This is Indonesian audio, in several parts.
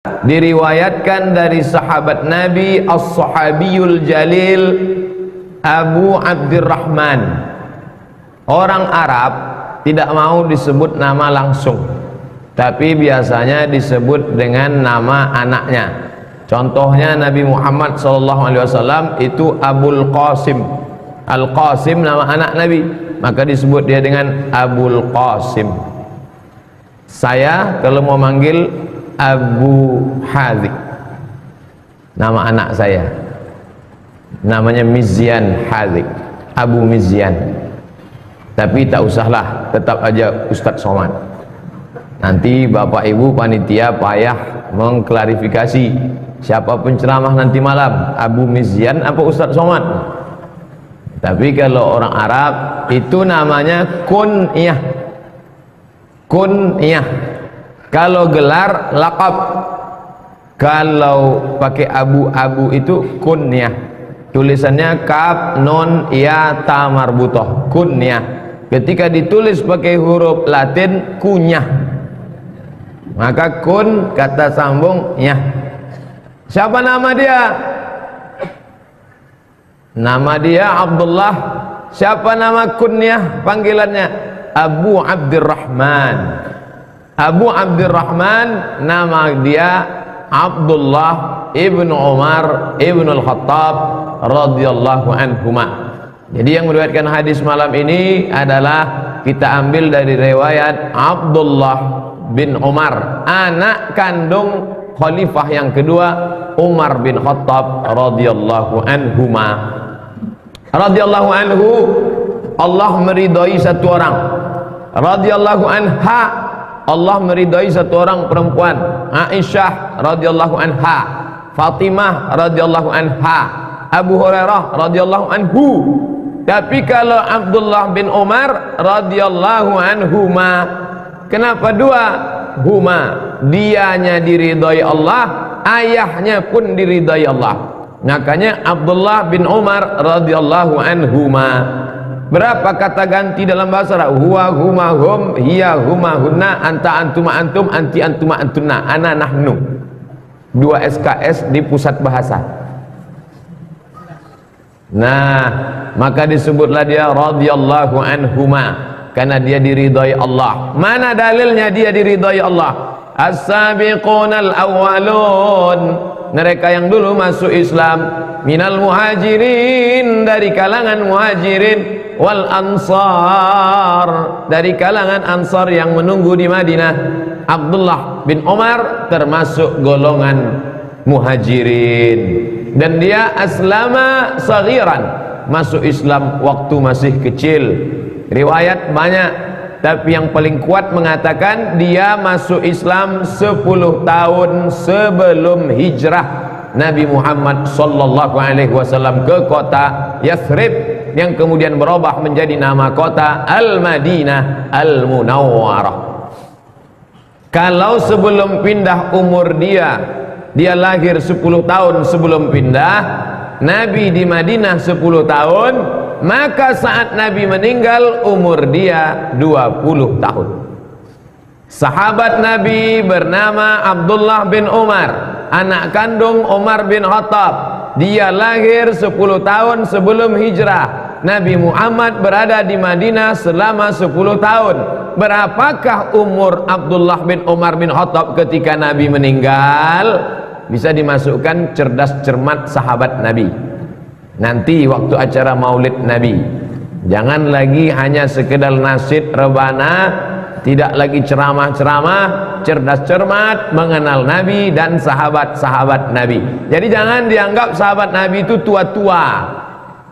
Diriwayatkan dari sahabat Nabi As-Sahabiyul Jalil Abu Abdurrahman. Orang Arab tidak mau disebut nama langsung, tapi biasanya disebut dengan nama anaknya. Contohnya Nabi Muhammad SAW itu Abul Qasim. Al-Qasim nama anak Nabi, maka disebut dia dengan Abul Qasim. Saya kalau mau manggil Abu Hadzik, nama anak saya namanya Mizyan Hadzik, Abu Mizyan. Tapi tak usahlah, tetap aja Ustadz Somad. Nanti bapak ibu panitia payah mengklarifikasi siapa penceramah nanti malam, Abu Mizyan apa Ustadz Somad. Tapi kalau orang Arab itu namanya kunyah. Kunyah. Kalau gelar laqab, kalau pakai abu-abu itu kunyah. Tulisannya kaf nun ya ta marbutoh, kunyah. Ketika ditulis pakai huruf Latin kunyah, maka kun kata sambung nyah. Siapa nama dia? Nama dia Abdullah. Siapa nama kunyah panggilannya? Abu Abdurrahman. Abu Abdurrahman nama dia Abdullah ibnu Umar ibnu Al-Khattab radhiyallahu anhuma. Jadi yang meriwayatkan hadis malam ini adalah kita ambil dari riwayat Abdullah bin Umar, anak kandung khalifah yang kedua Umar bin Khattab radhiyallahu anhuma. Radhiyallahu anhu, Allah meridai satu orang. Radhiyallahu anha, Allah meridai satu orang perempuan, Aisyah radhiyallahu anha, Fatimah radhiyallahu anha, Abu Hurairah radhiyallahu anhu. Tapi kalau Abdullah bin Umar radhiyallahu anhuma, kenapa dua? Huma, dianya diridai Allah, ayahnya pun diridai Allah. Makanya Abdullah bin Umar radhiyallahu anhuma. Berapa kata ganti dalam bahasa Arab? Huwa huma hum, hiya huma hunna, anta antuma antum, anti antuma antunna, ana nahnu. 2 SKS di pusat bahasa. Nah, maka disebutlah dia radhiyallahu anhuma, karena dia diridhai Allah. Mana dalilnya dia diridhai Allah? As-sabiqunal awwalun, mereka yang dulu masuk Islam, minal muhajirin, dari kalangan muhajirin, wal ansar, dari kalangan ansar yang menunggu di Madinah. Abdullah bin Umar termasuk golongan muhajirin, dan dia aslama saghiran, masuk Islam waktu masih kecil. Riwayat banyak, tapi yang paling kuat mengatakan dia masuk Islam 10 tahun sebelum hijrah Nabi Muhammad sallallahu alaihi wasallam ke kota Yathrib, yang kemudian berubah menjadi nama kota Al-Madinah Al-Munawwarah. Kalau sebelum pindah umur dia lahir 10 tahun sebelum pindah, Nabi di Madinah 10 tahun, maka saat Nabi meninggal umur dia 20 tahun. Sahabat Nabi bernama Abdullah bin Umar, anak kandung Umar bin Khattab. Dia lahir 10 tahun sebelum hijrah. Nabi Muhammad berada di Madinah selama 10 tahun. Berapakah umur Abdullah bin Umar bin Khattab ketika Nabi meninggal? Bisa dimasukkan cerdas cermat sahabat Nabi. Nanti waktu acara maulid Nabi, jangan lagi hanya sekedar nasyid rebana, tidak lagi ceramah-ceramah, cerdas cermat mengenal Nabi dan sahabat-sahabat Nabi. Jadi jangan dianggap sahabat Nabi itu tua-tua.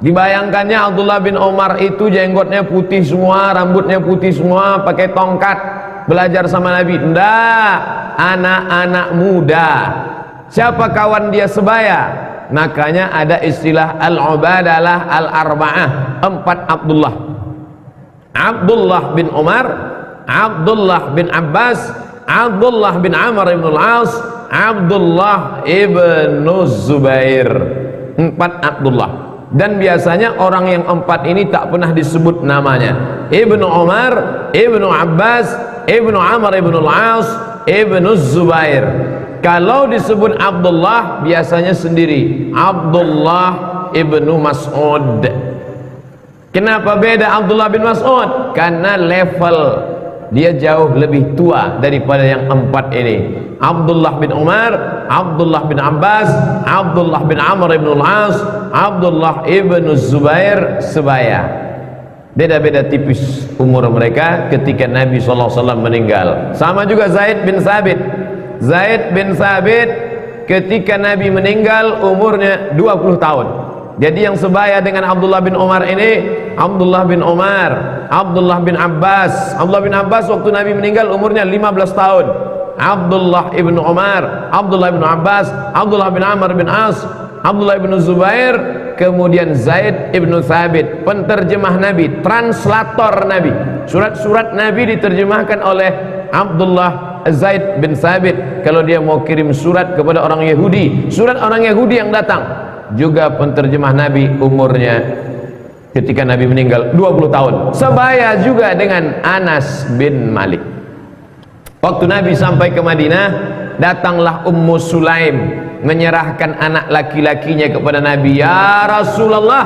Dibayangkannya Abdullah bin Umar itu jenggotnya putih semua, rambutnya putih semua, pakai tongkat, belajar sama Nabi. Tidak, anak-anak muda. Siapa kawan dia sebaya? Makanya ada istilah al-ubadalah al-arba'ah, 4 Abdullah. Abdullah bin Umar, Abdullah bin Abbas, Abdullah bin Amr ibn al-As, Abdullah ibn Zubair. 4 Abdullah. Dan biasanya orang yang 4 ini tak pernah disebut namanya. Ibnu Umar, Ibnu Abbas, Ibnu Amr ibn al-As, Ibnu Zubair. Kalau disebut Abdullah biasanya sendiri, Abdullah ibnu Mas'ud. Kenapa beda Abdullah bin Mas'ud? Karena level dia jauh lebih tua daripada yang empat ini. Abdullah bin Umar, Abdullah bin Abbas, Abdullah bin Amr ibn al-As, Abdullah ibn Zubair sebaya. Beda-beda tipis umur mereka ketika Nabi SAW meninggal. Sama juga Zaid bin Sabit. Zaid bin Sabit ketika Nabi meninggal umurnya 20 tahun. Jadi yang sebaya dengan Abdullah bin Umar ini, Abdullah bin Umar, Abdullah bin Abbas. Abdullah bin Abbas waktu Nabi meninggal umurnya 15 tahun. Abdullah ibn Umar, Abdullah bin Abbas, Abdullah bin Amr bin As, Abdullah bin Zubair, kemudian Zaid ibn Thabit, penterjemah Nabi, translator Nabi. Surat-surat Nabi diterjemahkan oleh Abdullah Zaid bin Thabit. Kalau dia mau kirim surat kepada orang Yahudi, surat orang Yahudi yang datang, juga penterjemah Nabi, umurnya ketika Nabi meninggal 20 tahun. Sebaya juga dengan Anas bin Malik. Waktu Nabi sampai ke Madinah, datanglah Ummu Sulaim menyerahkan anak laki-lakinya kepada Nabi. Ya Rasulullah,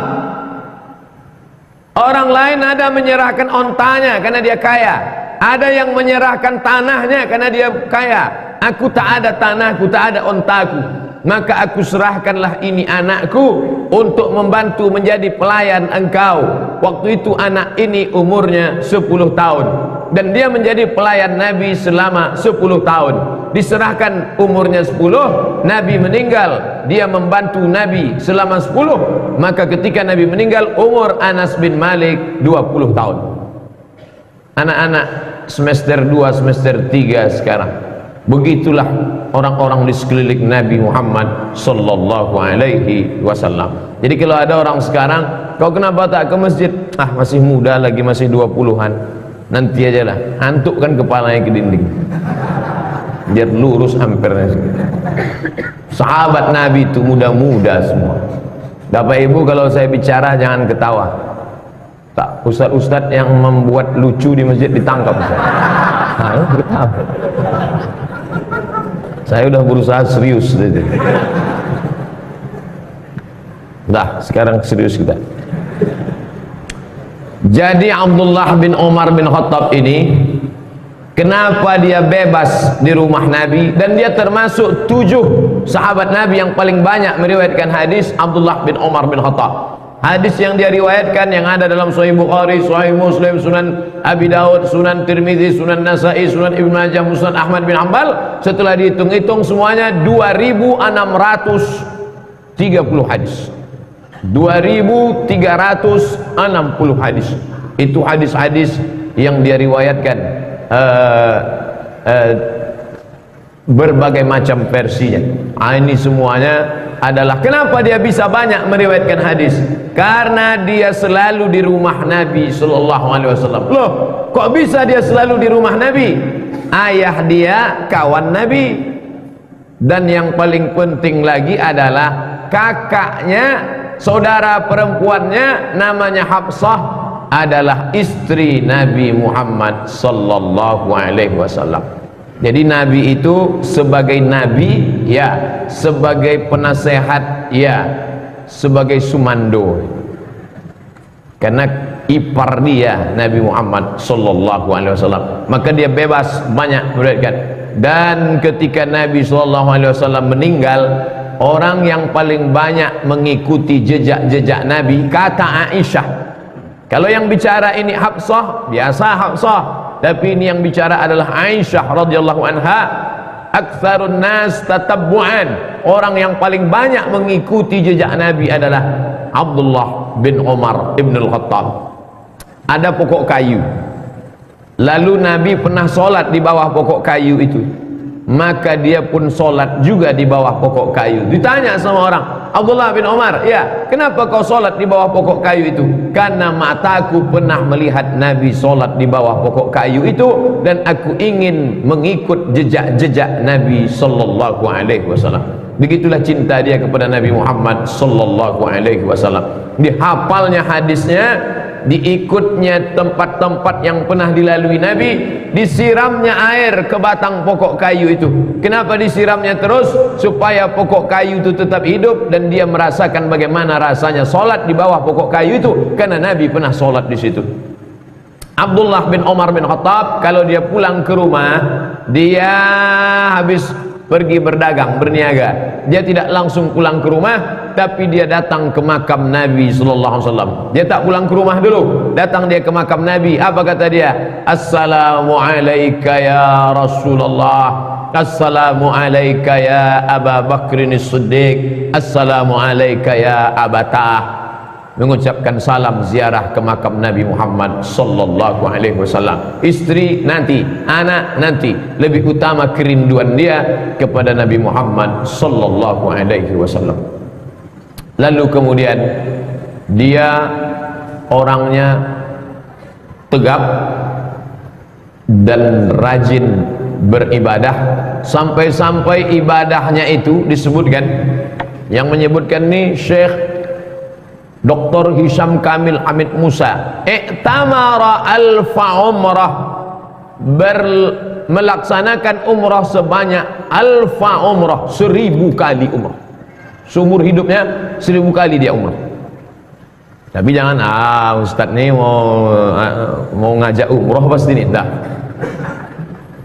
orang lain ada menyerahkan ontanya karena dia kaya, ada yang menyerahkan tanahnya karena dia kaya. Aku tak ada tanahku, tak ada ontaku, maka aku serahkanlah ini anakku untuk membantu menjadi pelayan engkau. Waktu itu anak ini umurnya 10 tahun dan dia menjadi pelayan Nabi selama 10 tahun. Diserahkan umurnya 10, Nabi meninggal, dia membantu Nabi selama 10. Maka ketika Nabi meninggal, umur Anas bin Malik 20 tahun. Anak-anak semester 2, semester 3 sekarang. Begitulah orang-orang di sekeliling Nabi Muhammad sallallahu alaihi wasallam. Jadi kalau ada orang sekarang, kau kenapa tak ke masjid? Ah, masih muda lagi, masih 20-an. Nanti aja lah, hantukkan kepalanya ke dinding biar lurus hampirnya. Sahabat Nabi itu muda-muda semua. Bapak Ibu, kalau saya bicara jangan ketawa. Tak, ustaz-ustaz yang membuat lucu di masjid ditangkap. Ketawa. Saya udah berusaha serius. Dah, sekarang serius kita. Jadi Abdullah bin Umar bin Khattab ini, kenapa dia bebas di rumah Nabi, dan dia termasuk 7 sahabat Nabi yang paling banyak meriwayatkan hadis. Abdullah bin Umar bin Khattab, hadis yang dia riwayatkan yang ada dalam Sahih Bukhari, Sahih Muslim, Sunan Abi Daud, Sunan Tirmidzi, Sunan Nasai, Sunan Ibnu Majah, Musnad Ahmad bin Hanbal, setelah dihitung-hitung semuanya 2630 hadis. 2360 hadis. Itu hadis-hadis yang dia riwayatkan, berbagai macam versinya. Ini semuanya adalah kenapa dia bisa banyak meriwayatkan hadis, karena dia selalu di rumah Nabi sallallahu alaihi wasallam. Loh, kok bisa dia selalu di rumah Nabi? Ayah dia kawan Nabi, dan yang paling penting lagi adalah kakaknya, saudara perempuannya namanya Hafsah, adalah istri Nabi Muhammad sallallahu alaihi wasallam. Jadi Nabi itu sebagai Nabi, ya, sebagai penasehat, ya, sebagai sumando. Karena ipar dia Nabi Muhammad sallallahu alaihi wasallam, maka dia bebas banyak meriwayatkan. Dan ketika Nabi sallallahu alaihi wasallam meninggal, orang yang paling banyak mengikuti jejak-jejak Nabi, kata Aisyah. Kalau yang bicara ini Hafsah, biasa Hafsah, tapi ini yang bicara adalah Aisyah radhiyallahu anha. Aktsarun nas tatabbu'an, orang yang paling banyak mengikuti jejak Nabi adalah Abdullah bin Umar ibn al-Khattab. Ada pokok kayu, lalu Nabi pernah sholat di bawah pokok kayu itu, maka dia pun sholat juga di bawah pokok kayu. Ditanya sama orang, Abdullah bin Umar, ya, kenapa kau sholat di bawah pokok kayu itu? Karena mataku pernah melihat Nabi sholat di bawah pokok kayu itu, dan aku ingin mengikut jejak-jejak Nabi sallallahu alaihi wasallam. Begitulah cinta dia kepada Nabi Muhammad sallallahu alaihi wasallam. Dihafalnya hadisnya diikutnya tempat-tempat yang pernah dilalui Nabi, disiramnya air ke batang pokok kayu itu. Kenapa disiramnya terus? Supaya pokok kayu itu tetap hidup dan dia merasakan bagaimana rasanya solat di bawah pokok kayu itu, karena Nabi pernah solat di situ. Abdullah bin Umar bin Khattab kalau dia pulang ke rumah, dia habis pergi berdagang, berniaga, dia tidak langsung pulang ke rumah, tapi dia datang ke makam Nabi sallallahu alaihi wasallam. Dia tak pulang ke rumah dulu, datang dia ke makam Nabi. Apa kata dia? Assalamu alayka ya Rasulullah, assalamu alayka ya Aba Bakrin As-Siddiq, assalamu alayka ya Abatah. Mengucapkan salam ziarah ke makam Nabi Muhammad sallallahu alaihi wasallam. Istri nanti, anak nanti, lebih utama kerinduan dia kepada Nabi Muhammad sallallahu alaihi wasallam. Lalu kemudian dia orangnya tegap dan rajin beribadah, sampai-sampai ibadahnya itu disebutkan, yang menyebutkan ini Syekh Dr. Hisham Kamil Hamid Musa, i'tamara alfa umrah, melaksanakan umrah sebanyak alfa umrah, 1000 kali umrah. Seumur hidupnya 1000 kali dia umrah. Tapi jangan Ustaz nih mau ngajak umrah pasti nih, enggak.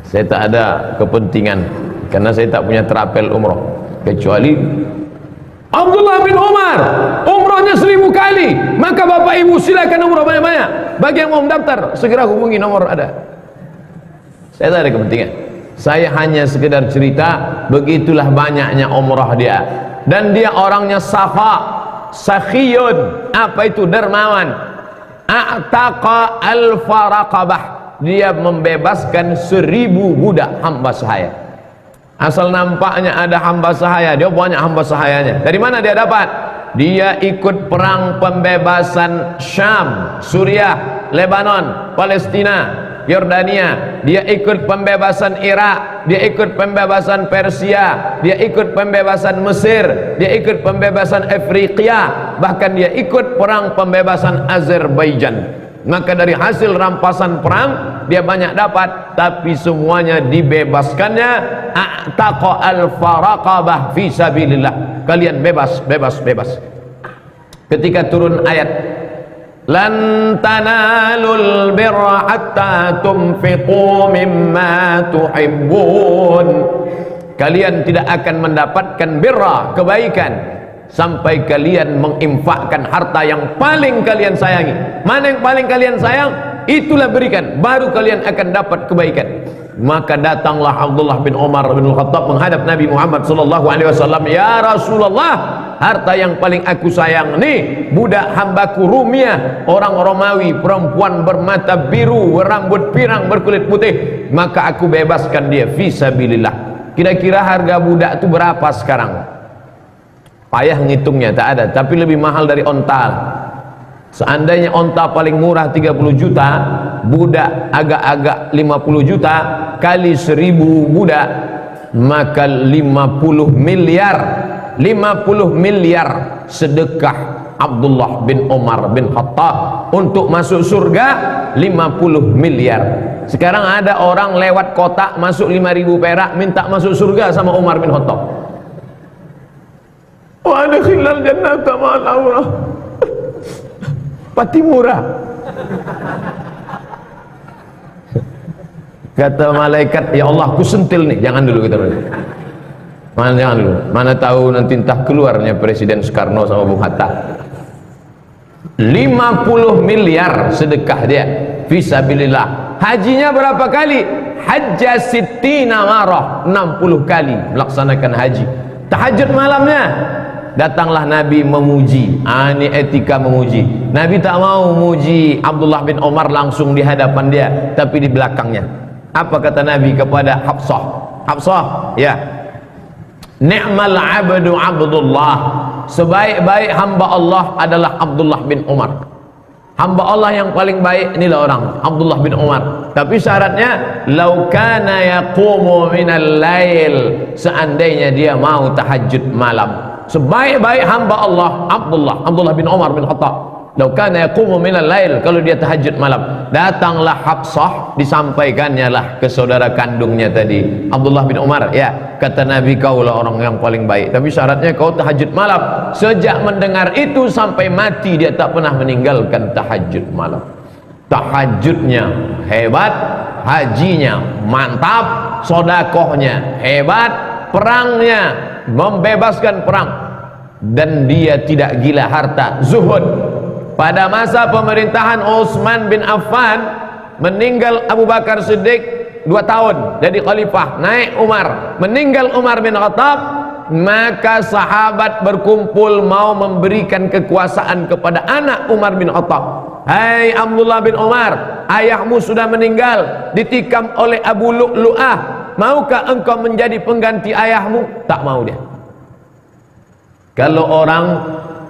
Saya tak ada kepentingan, karena saya tak punya terapel umrah, kecuali Abdullah bin Umar umrahnya 1000 kali. Maka bapak ibu silakan umrah banyak-banyak. Bagi yang mau mendaftar segera hubungi, nomor ada. Saya tak ada kepentingan, saya hanya sekedar cerita begitulah banyaknya umrah dia. Dan dia orangnya sakhiyun. Apa itu? Dermawan. A'taqa al-faraqabah, dia membebaskan 1000 budak hamba sahaya. Asal nampaknya ada hamba sahaya, dia banyak hamba sahayanya. Dari mana dia dapat? Dia ikut perang pembebasan Syam, Suriah, Lebanon, Palestina, Yordania. Dia ikut pembebasan Irak, dia ikut pembebasan Persia, dia ikut pembebasan Mesir, dia ikut pembebasan Afrika, bahkan dia ikut perang pembebasan Azerbaijan. Maka dari hasil rampasan perang dia banyak dapat, tapi semuanya dibebaskannya. A'taqa al-faraqabah fi sabilillah, kalian bebas, bebas, bebas. Ketika turun ayat lan tanalul birra hatta tunfiqu mimma tuhibbun, kalian tidak akan mendapatkan birra, kebaikan, sampai kalian menginfakkan harta yang paling kalian sayangi. Mana yang paling kalian sayang, itulah berikan, baru kalian akan dapat kebaikan. Maka datanglah Abdullah bin Umar bin Khattab menghadap Nabi Muhammad sallallahu alaihi wasallam, ya Rasulullah, harta yang paling aku sayang nih budak hambaku Rumiyah, orang Romawi, perempuan bermata biru, berambut pirang, berkulit putih, maka aku bebaskan dia fi sabilillah. Kira-kira harga budak itu berapa sekarang? Payah ngitungnya, tak ada, tapi lebih mahal dari onta. Seandainya onta paling murah 30 juta, budak agak-agak 50 juta, kali 1000 budak, maka 50 miliar. 50 miliar sedekah Abdullah bin Umar bin Khattab untuk masuk surga, 50 miliar. Sekarang ada orang lewat kotak masuk 5.000 perak minta masuk surga sama Umar bin Khattab. Wa adkhilal jannata ma'al awrah. Pati murah. Kata malaikat, ya Allah, ku sentil nih. Jangan dulu kita dulu. Jangan dulu. Mana tahu nanti entah keluarnya Presiden Soekarno sama Bung Hatta. 50 miliar sedekah dia fisabilillah. Hajinya berapa kali? Hajja sittina marah, 60 kali melaksanakan haji. Tahajud malamnya, datanglah Nabi memuji. Ini etika memuji. Nabi tak mau memuji Abdullah bin Umar langsung di hadapan dia, tapi di belakangnya. Apa kata Nabi kepada Hafsah? Hafsah, ya, ni'mal abdu Abdullah, sebaik-baik hamba Allah adalah Abdullah bin Umar. Hamba Allah yang paling baik inilah orang Abdullah bin Umar. Tapi syaratnya lau kana yaqumu minal lail, seandainya dia mau tahajud malam. Sebaik-baik hamba Allah Abdullah bin Umar bin Khattab. Lau kana yaqumu minal lail, kalau dia tahajud malam. Datanglah Hafsah, disampaikannya lah ke saudara kandungnya tadi, Abdullah bin Umar. Ya, kata Nabi, kaulah orang yang paling baik, tapi syaratnya kau tahajud malam. Sejak mendengar itu sampai mati dia tak pernah meninggalkan tahajud malam. Tahajudnya hebat, hajinya mantap, sodakohnya hebat, perangnya membebaskan perang, dan dia tidak gila harta, zuhud. Pada masa pemerintahan Utsman bin Affan, meninggal Abu Bakar Siddiq 2 tahun jadi khalifah, naik Umar, meninggal Umar bin Khattab, maka sahabat berkumpul mau memberikan kekuasaan kepada anak Umar bin Khattab. Hai Abdullah bin Umar, ayahmu sudah meninggal, ditikam oleh Abu Lu'lu'ah, maukah engkau menjadi pengganti ayahmu? Tak mau dia. Kalau orang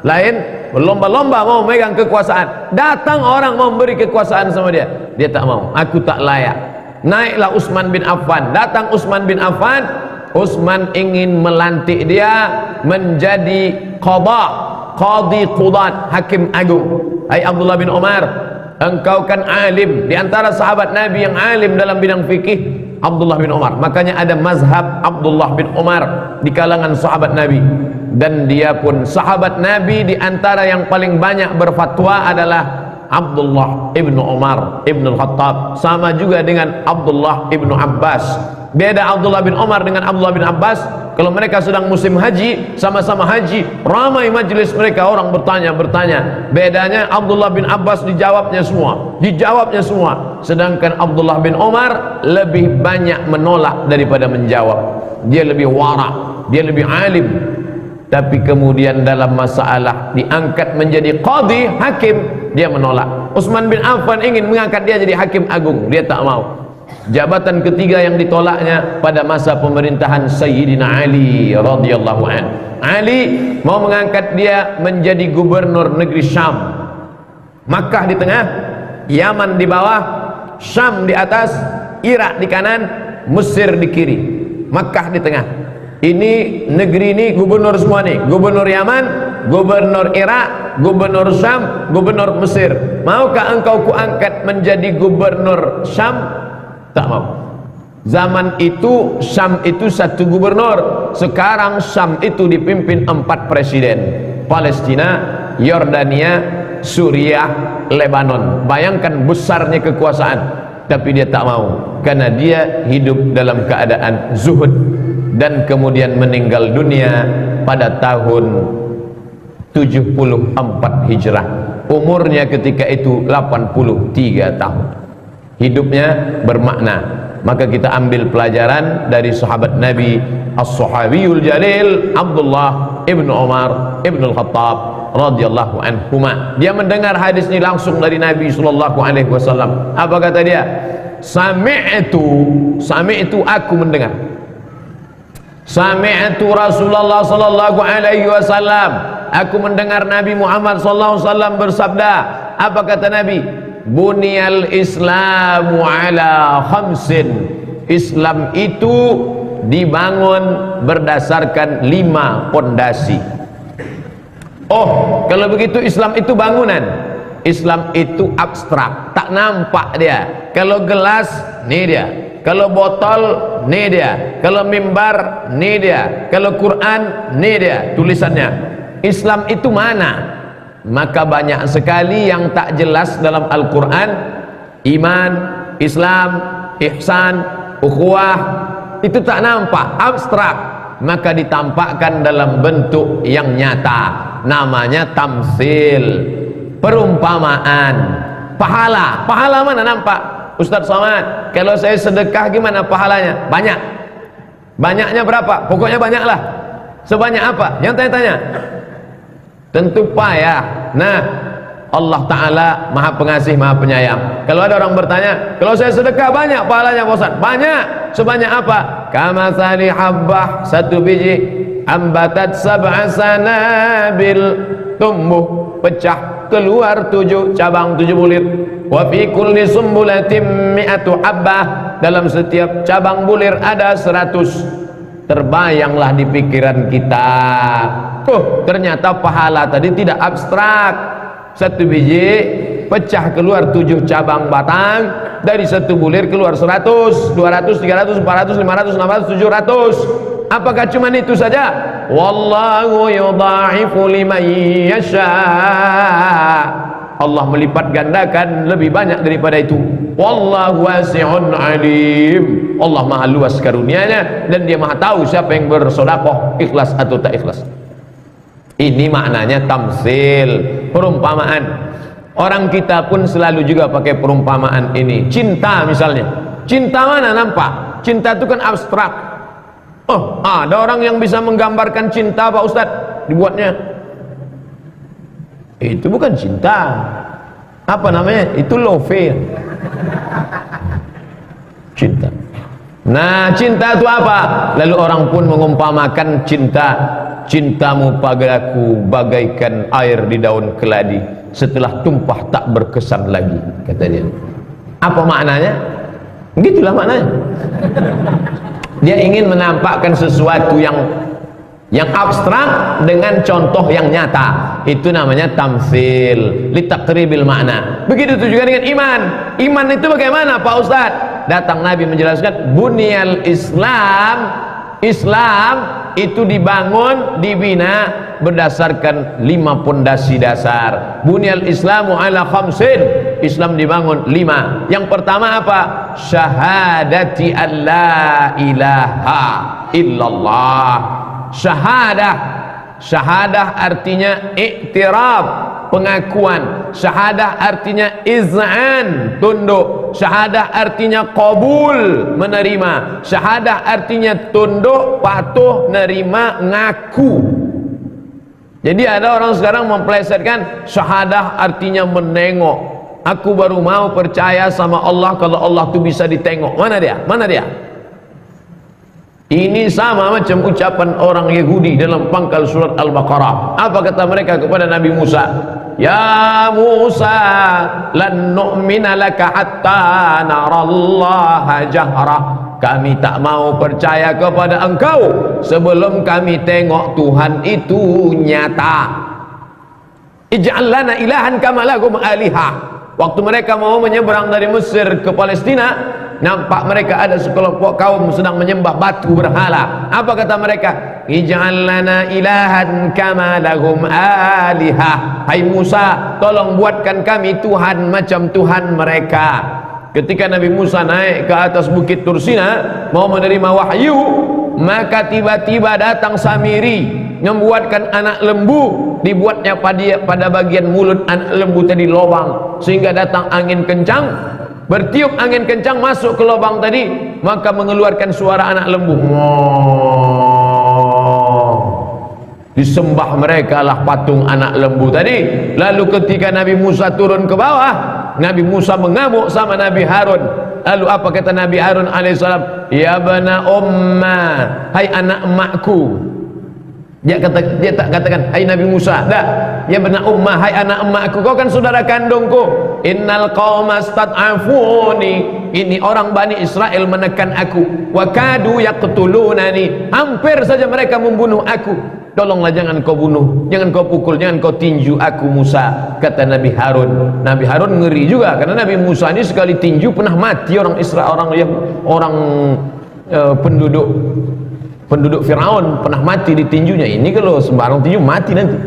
lain berlomba-lomba mau megang kekuasaan, datang orang mau memberi kekuasaan sama dia, dia tak mau. Aku tak layak. Naiklah Utsman bin Affan, datang Utsman bin Affan. Utsman ingin melantik dia menjadi qadi qudat, hakim agung. Hai Abdullah bin Umar, engkau kan alim, di antara sahabat Nabi yang alim dalam bidang fikih, Abdullah bin Umar. Makanya ada mazhab Abdullah bin Umar di kalangan sahabat Nabi, dan dia pun sahabat Nabi. Di antara yang paling banyak berfatwa adalah Abdullah ibnu Umar ibnu Khattab, sama juga dengan Abdullah ibnu Abbas. Beda Abdullah bin Umar dengan Abdullah bin Abbas, kalau mereka sedang musim haji, sama-sama haji, ramai majlis mereka, orang bertanya. Bedanya Abdullah bin Abbas dijawabnya semua, sedangkan Abdullah bin Umar lebih banyak menolak daripada menjawab. Dia lebih wara, dia lebih alim. Tapi kemudian dalam masalah diangkat menjadi qadi, hakim, dia menolak. Utsman bin Affan ingin mengangkat dia jadi hakim agung, dia tak mau. Jabatan ketiga yang ditolaknya pada masa pemerintahan Sayyidina Ali radhiyallahu anhu. Ali mau mengangkat dia menjadi gubernur negeri Syam. Makkah di tengah, Yaman di bawah, Syam di atas, Irak di kanan, Mesir di kiri, Makkah di tengah. Ini negeri ini gubernur semua nih, gubernur Yaman, gubernur Irak, gubernur Syam, gubernur Mesir. Maukah engkau kuangkat menjadi gubernur Syam? Tak mau. Zaman itu Syam itu 1 gubernur. Sekarang Syam itu dipimpin 4 presiden: Palestina, Yordania, Suriah, Lebanon. Bayangkan besarnya kekuasaan. Tapi dia tak mau, karena dia hidup dalam keadaan zuhud, dan kemudian meninggal dunia pada tahun 74 Hijrah. Umurnya ketika itu 83 tahun. Hidupnya bermakna. Maka kita ambil pelajaran dari sahabat Nabi As-Sahabiyul Jalil Abdullah ibnu Umar ibnu Khattab radhiyallahu anhuma. Dia mendengar hadis ini langsung dari Nabi sallallahu alaihi wasallam. Apa kata dia? Sami'tu, aku mendengar. Sami'tu Rasulullah sallallahu alaihi wasallam, aku mendengar Nabi Muhammad sallallahu alaihi wasallam bersabda. Apa kata Nabi? Bunyal Islamu ala khamsin. Islam itu dibangun berdasarkan 5 pondasi. Oh, kalau begitu Islam itu bangunan. Islam itu abstrak, tak nampak dia. Kalau gelas, nih dia. Kalau botol, nih dia. Kalau mimbar, nih dia. Kalau Quran, nih dia tulisannya. Islam itu mana? Maka banyak sekali yang tak jelas dalam Al-Quran. Iman, Islam, ihsan, ukhuwah, itu tak nampak, abstrak. Maka ditampakkan dalam bentuk yang nyata, namanya tamsil, perumpamaan. Pahala mana nampak? Ustaz Somad, kalau saya sedekah gimana pahalanya? Banyak. Banyaknya berapa? Pokoknya banyaklah. Sebanyak apa? Yang tanya-tanya. Tentu payah. Nah, Allah Ta'ala Maha Pengasih, Maha Penyayang. Kalau ada orang bertanya, kalau saya sedekah banyak pahalanya Ustaz? Banyak. Sebanyak apa? Kamathali habbah, 1 biji, ambatat 7 sanabil, tumbuh, pecah, keluar 7 cabang, 7 bulir. Wa fi kulli sumbulatin mi'atu habbah, dalam setiap cabang bulir ada 100. Terbayanglah di pikiran kita, ternyata pahala tadi tidak abstrak. Satu biji pecah keluar 7 cabang batang, dari satu bulir keluar 100, 200, 300, 400, 500, 600, 700. Apakah cuma itu saja? Wallahu yudha'ifu liman yasha. Allah melipat gandakan lebih banyak daripada itu. Wallahu wasi'un alim. Allah maha luas karunia-Nya dan Dia maha tahu siapa yang bersedekah ikhlas atau tak ikhlas. Ini maknanya tamsil, perumpamaan. Orang kita pun selalu juga pakai perumpamaan ini. Cinta misalnya. Cinta mana nampak? Cinta itu kan abstrak. Oh, ada orang yang bisa menggambarkan cinta Pak Ustadz, dibuatnya. Itu bukan cinta. Apa namanya? Itu love. Cinta. Nah, cinta itu apa? Lalu orang pun mengumpamakan cinta. Cintamu padaku bagaikan air di daun keladi, setelah tumpah tak berkesan lagi, kata dia. Apa maknanya? Begitulah maknanya. Dia ingin menampakkan sesuatu yang abstrak dengan contoh yang nyata. Itu namanya tamsil, litaqribil makna. Begitu juga dengan iman. Iman itu bagaimana Pak Ustaz? Datang Nabi menjelaskan, bunyal Islam itu dibangun, dibina berdasarkan 5 pondasi dasar. Bunyal Islamu ala khamsin. Islam dibangun 5. Yang pertama apa? Syahadati an la ilaha illallah. Syahadah artinya iktiraf, pengakuan. Syahadah artinya iz'an, tunduk. Syahadah artinya qabul, menerima. Syahadah artinya tunduk, patuh, nerima, ngaku. Jadi ada orang sekarang memplesetkan syahadah artinya menengok. Aku baru mau percaya sama Allah kalau Allah itu bisa ditengok. Mana dia? Mana dia? Ini sama macam ucapan orang Yahudi dalam pangkal surat Al-Baqarah. Apa kata mereka kepada Nabi Musa? Ya Musa, lan nu'mina laka hatta narallaha jahra. Kami tak mau percaya kepada engkau sebelum kami tengok Tuhan itu nyata. Ij'al lana ilahan kama lahum alihah. Waktu mereka mau menyeberang dari Mesir ke Palestina, nampak mereka ada sekelompok kaum sedang menyembah batu berhala. Apa kata mereka? Ij'al lana ilahan kama lahum alihah. Hai Musa, tolong buatkan kami Tuhan macam Tuhan mereka. Ketika Nabi Musa naik ke atas bukit Tursina mau menerima wahyu, maka tiba-tiba datang Samiri membuatkan anak lembu, dibuatnya pada bagian mulut anak lembu tadi lubang, sehingga datang angin kencang, bertiup angin kencang masuk ke lubang tadi, maka mengeluarkan suara anak lembu. Disembah mereka lah patung anak lembu tadi. Lalu ketika Nabi Musa turun ke bawah, Nabi Musa mengamuk sama Nabi Harun. Lalu apa kata Nabi Harun alaihissalam? Ya bana umma, hai anak emakku. Dia tak katakan hai Nabi Musa, dah. Ya bana umma, hai anak emakku, kau kan saudara kandungku. Innal qauma stad'afuni. Ini orang Bani Israel menekan aku. Wa kadu yaqtulunani. Hampir saja mereka membunuh aku. Tolonglah jangan kau bunuh, jangan kau pukul, jangan kau tinju aku Musa, kata Nabi Harun. Nabi Harun ngeri juga karena Nabi Musa ini sekali tinju pernah mati orang Israel, penduduk Firaun pernah mati ditinjunya. Ini kalau sembarang tinju mati nanti.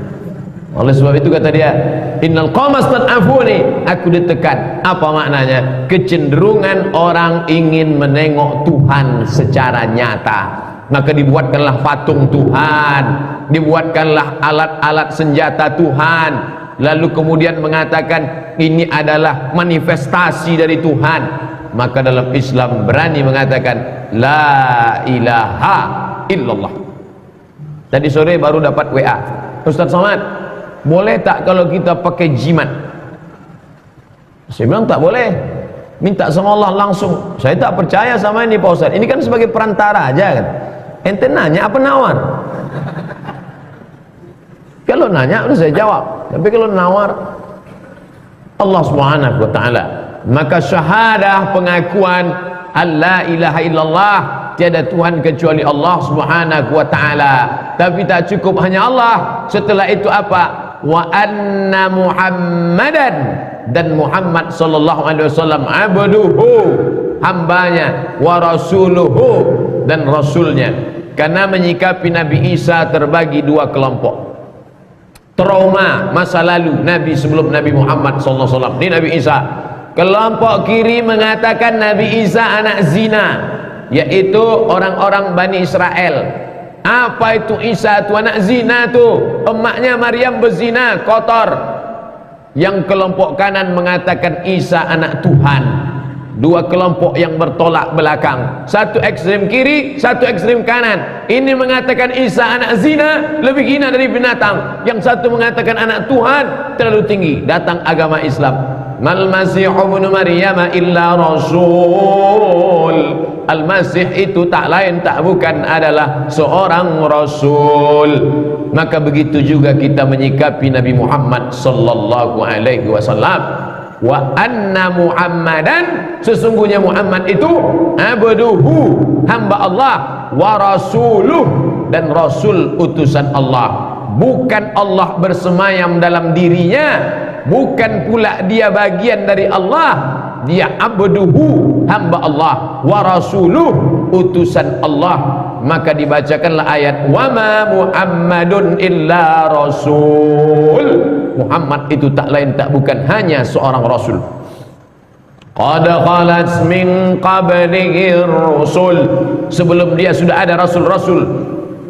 Oleh sebab itu kata dia, innal qawma stad'afuni, aku ditekan. Apa maknanya? Kecenderungan orang ingin menengok Tuhan secara nyata. Maka dibuatkanlah patung Tuhan, dibuatkanlah alat-alat senjata Tuhan, lalu kemudian mengatakan ini adalah manifestasi dari Tuhan. Maka dalam Islam berani mengatakan la ilaha illallah. Tadi sore baru dapat WA, Ustaz Somad, boleh tak kalau kita pakai jimat? Saya bilang tak boleh, minta sama Allah langsung. Saya tak percaya sama ini Pak Ustaz, ini kan sebagai perantara aja kan. Ente nanya apa nawar? Kalau nanya udah saya jawab, tapi kalau nawar Allah Subhanahu wa taala. Maka syahadah, pengakuan alla ilaha illallah, tiada Tuhan kecuali Allah Subhanahu wa taala. Tapi tak cukup hanya Allah, setelah itu apa? wa anna Muhammadan, dan Muhammad sallallahu alaihi wasallam abduhu, hambanya, wa rasuluhu, dan rasulnya. Karena menyikapi Nabi Isa terbagi dua kelompok. Trauma masa lalu Nabi sebelum Nabi Muhammad sallallahu alaihi wasallam, ini Nabi Isa. Kelompok kiri mengatakan Nabi Isa anak zina, yaitu orang-orang Bani Israel. Apa itu Isa itu anak zina tuh? Emaknya Maryam berzina, kotor. Yang kelompok kanan mengatakan Isa anak Tuhan. Dua kelompok yang bertolak belakang, satu ekstrem kiri, satu ekstrem kanan. Ini mengatakan Isa anak zina, lebih hina dari binatang. Yang satu mengatakan anak Tuhan, terlalu tinggi. Datang agama Islam. Mal Masih ibnu Maryam illa rasul. Al-Masih itu tak lain tak bukan adalah seorang rasul. Maka begitu juga kita menyikapi Nabi Muhammad sallallahu alaihi wasallam. Wa anna Muhammadan, sesungguhnya Muhammad itu abduhu, hamba Allah, wa rasuluh, dan rasul utusan Allah. Bukan Allah bersemayam dalam dirinya, bukan pula dia bagian dari Allah. Dia abduhu, hamba Allah, wa rasuluh, utusan Allah. Maka dibacakanlah ayat wa ma Muhammadun illa rasul. Muhammad itu tak lain tak bukan hanya seorang rasul. Qad khalat min qablihi rusul, sebelum dia sudah ada rasul-rasul.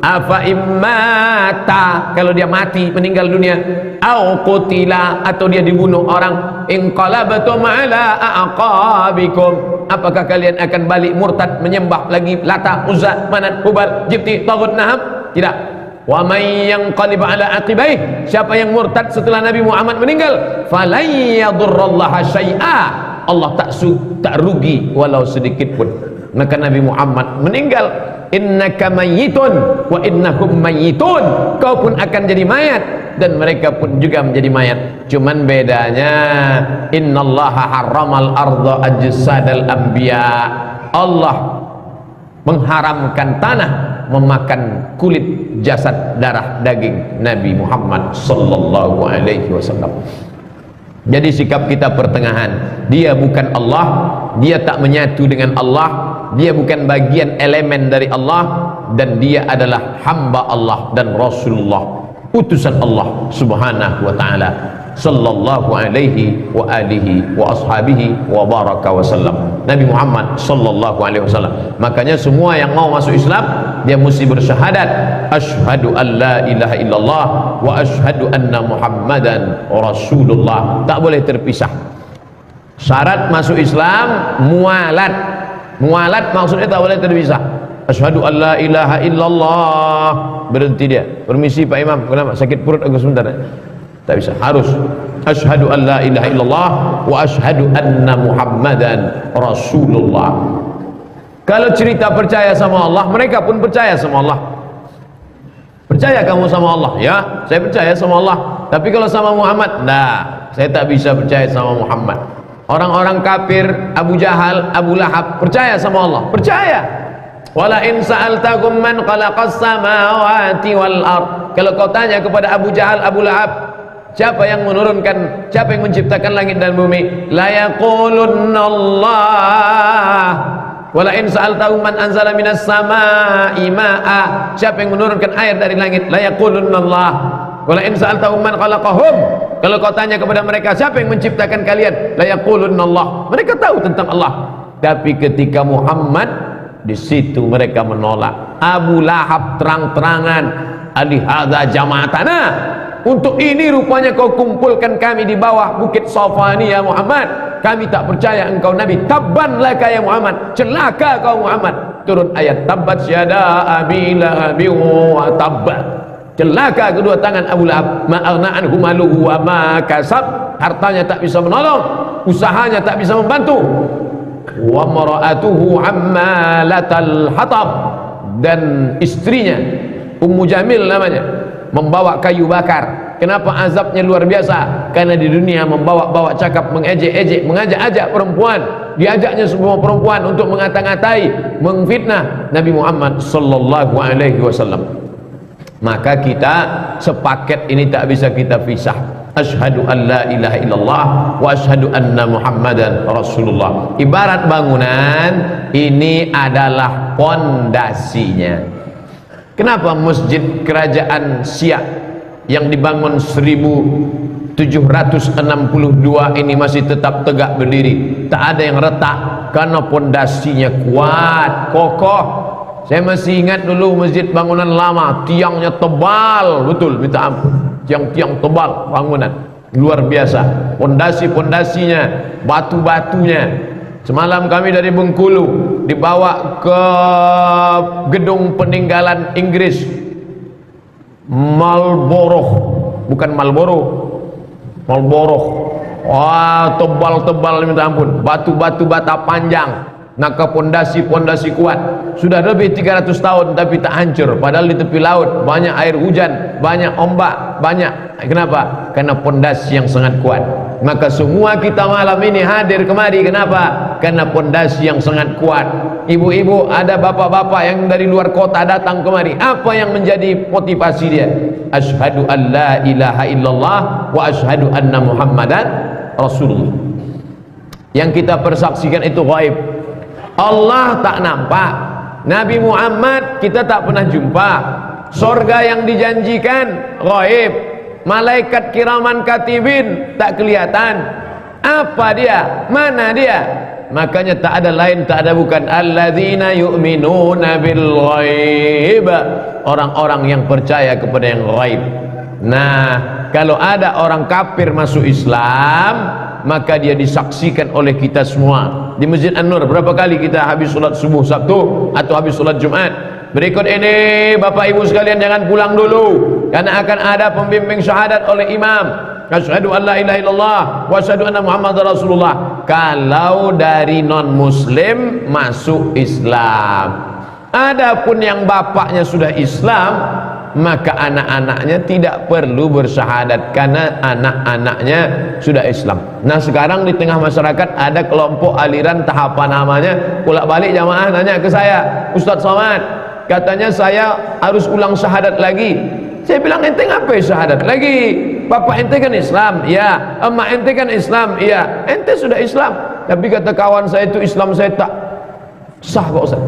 Afa immata, kalau dia mati meninggal dunia, au qutila, atau dia dibunuh orang, inqalabtum ala aqabikum, apakah kalian akan balik murtad menyembah lagi Lata, Uzza, Manat, Hubal, Jibti, Taghut, Naham? Tidak. Wa may yanqalib ala aqibaih, siapa yang murtad setelah Nabi Muhammad meninggal, falan yadurrallaha syai'a, Allah tak rugi walau sedikit pun. Maka Nabi Muhammad meninggal, innaka mayyitun wa innahum mayyitun, kau pun akan jadi mayat dan mereka pun juga menjadi mayat. Cuman bedanya, innallaha harramal arda ajsadal anbiya, Allah mengharamkan tanah memakan kulit, jasad, darah, daging Nabi Muhammad sallallahu alaihi wasallam. Jadi sikap kita pertengahan. Dia bukan Allah, dia tak menyatu dengan Allah, dia bukan bagian elemen dari Allah, dan dia adalah hamba Allah dan Rasulullah, utusan Allah subhanahu wa ta'ala, sallallahu alaihi wa alihi wa ashabihi wa baraka wa sallam. Nabi Muhammad sallallahu alaihi wasallam. Makanya semua yang mau masuk Islam, dia mesti bersyahadat asyhadu an la ilaha illallah wa asyhadu anna Muhammadan rasulullah. Tak boleh terpisah. Syarat masuk Islam mualat. Mualat maksudnya tak boleh terpisah. Asyhadu an la ilaha illallah, berhenti dia. Permisi Pak Imam, kenapa? Sakit perut aku sebentar. Tak bisa, harus asyhadu an la ilaha illallah wa asyhadu anna Muhammadan rasulullah. Kalau cerita percaya sama Allah, mereka pun percaya sama Allah. Percaya kamu sama Allah? Ya, saya percaya sama Allah. Tapi kalau sama Muhammad, nah, saya tak bisa percaya sama Muhammad. Orang-orang kafir, Abu Jahal, Abu Lahab, percaya sama Allah? Percaya. Wala in sa'altakum man khalaqas samawati wal ard, kalau kau tanya kepada Abu Jahal, Abu Lahab, siapa yang menurunkan, siapa yang menciptakan langit dan bumi, la yaqulunna Allah. Wala in sa'altahum man anzala minas samaa'i ma'a, siapa yang menurunkan air dari langit, la yaqulunna Allah. Wala in sa'altahum man khalaqahum, kalau kau tanya kepada mereka siapa yang menciptakan kalian, la yaqulunna Allah. Mereka tahu tentang Allah. Tapi ketika Muhammad, di situ mereka menolak. Abu Lahab terang-terangan, alihadza jama'atana, untuk ini rupanya kau kumpulkan kami di bawah bukit Safani ya Muhammad. Kami tak percaya engkau Nabi. Tabban laka ya Muhammad, celaka kau Muhammad. Turun ayat tabbat syada abi lahabin wa tabba, celaka kedua tangan Abu Lahab. Ma'aghna anhu maluhu wa ma kasab, hartanya tak bisa menolong, usahanya tak bisa membantu. Wa mara'atuhu ammalatal hatab, dan istrinya Ummu Jamil namanya, membawa kayu bakar. Kenapa azabnya luar biasa? Karena di dunia membawa-bawa cakap, mengejek-ejek, mengajak-ajak perempuan, diajaknya semua perempuan untuk mengata-ngatai, mengfitnah Nabi Muhammad sallallahu alaihi wasallam. Maka kita sepaket ini tak bisa kita pisah. Asyhadu an la ilaha illallah wa asyhadu anna Muhammadan Rasulullah. Ibarat bangunan, ini adalah pondasinya. Kenapa masjid kerajaan Siak yang dibangun 1762 ini masih tetap tegak berdiri, tak ada yang retak? Karena pondasinya kuat, kokoh. Saya masih ingat dulu masjid bangunan lama, tiangnya tebal, betul, minta ampun, tiang-tiang tebal bangunan, luar biasa. Pondasi-pondasinya, batu-batunya. Semalam kami dari Bengkulu dibawa ke gedung peninggalan Inggris, Marlborough, bukan Marlboro, Marlborough. Wah, tebal-tebal minta ampun, batu-batu bata panjang. Maka pondasi-pondasi kuat, sudah lebih 300 tahun tapi tak hancur. Padahal di tepi laut banyak air hujan, banyak ombak, banyak. Kenapa? Karena pondasi yang sangat kuat. Maka semua kita malam ini hadir kemari, kenapa? Karena pondasi yang sangat kuat. Ibu-ibu, ada bapak-bapak yang dari luar kota datang kemari. Apa yang menjadi motivasi dia? Asyhadu an la ilaha illallah wa asyhadu anna Muhammadan Rasulullah. Yang kita persaksikan itu gaib. Allah tak nampak, Nabi Muhammad kita tak pernah jumpa, sorga yang dijanjikan gaib, malaikat kiraman katibin tak kelihatan. Apa dia? Mana dia? Makanya tak ada lain, tak ada bukan, alladzina yu'minuna bil ghaib, orang-orang yang percaya kepada yang gaib. Nah, kalau ada orang kafir masuk Islam, maka dia disaksikan oleh kita semua. Di Masjid An-Nur berapa kali kita habis sholat subuh Sabtu atau habis sholat Jumat. Berikut ini Bapak Ibu sekalian jangan pulang dulu, karena akan ada pembimbing syahadat oleh imam. Asyhadu an la ilaha illallah wa asyhadu anna Muhammadar Rasulullah. Kalau dari non muslim masuk Islam. Adapun yang bapaknya sudah Islam, maka anak-anaknya tidak perlu bersyahadat karena anak-anaknya sudah Islam. Nah, sekarang di tengah masyarakat ada kelompok aliran tahapan namanya, bolak-balik jamaah nanya ke saya, Ustaz Somad, katanya saya harus ulang syahadat lagi. Saya bilang, ente ngapain syahadat lagi? Bapak ente kan Islam, iya. Emak ente kan Islam, iya. Ente sudah Islam. Tapi kata kawan saya itu Islam saya tak sah Pak Ustaz.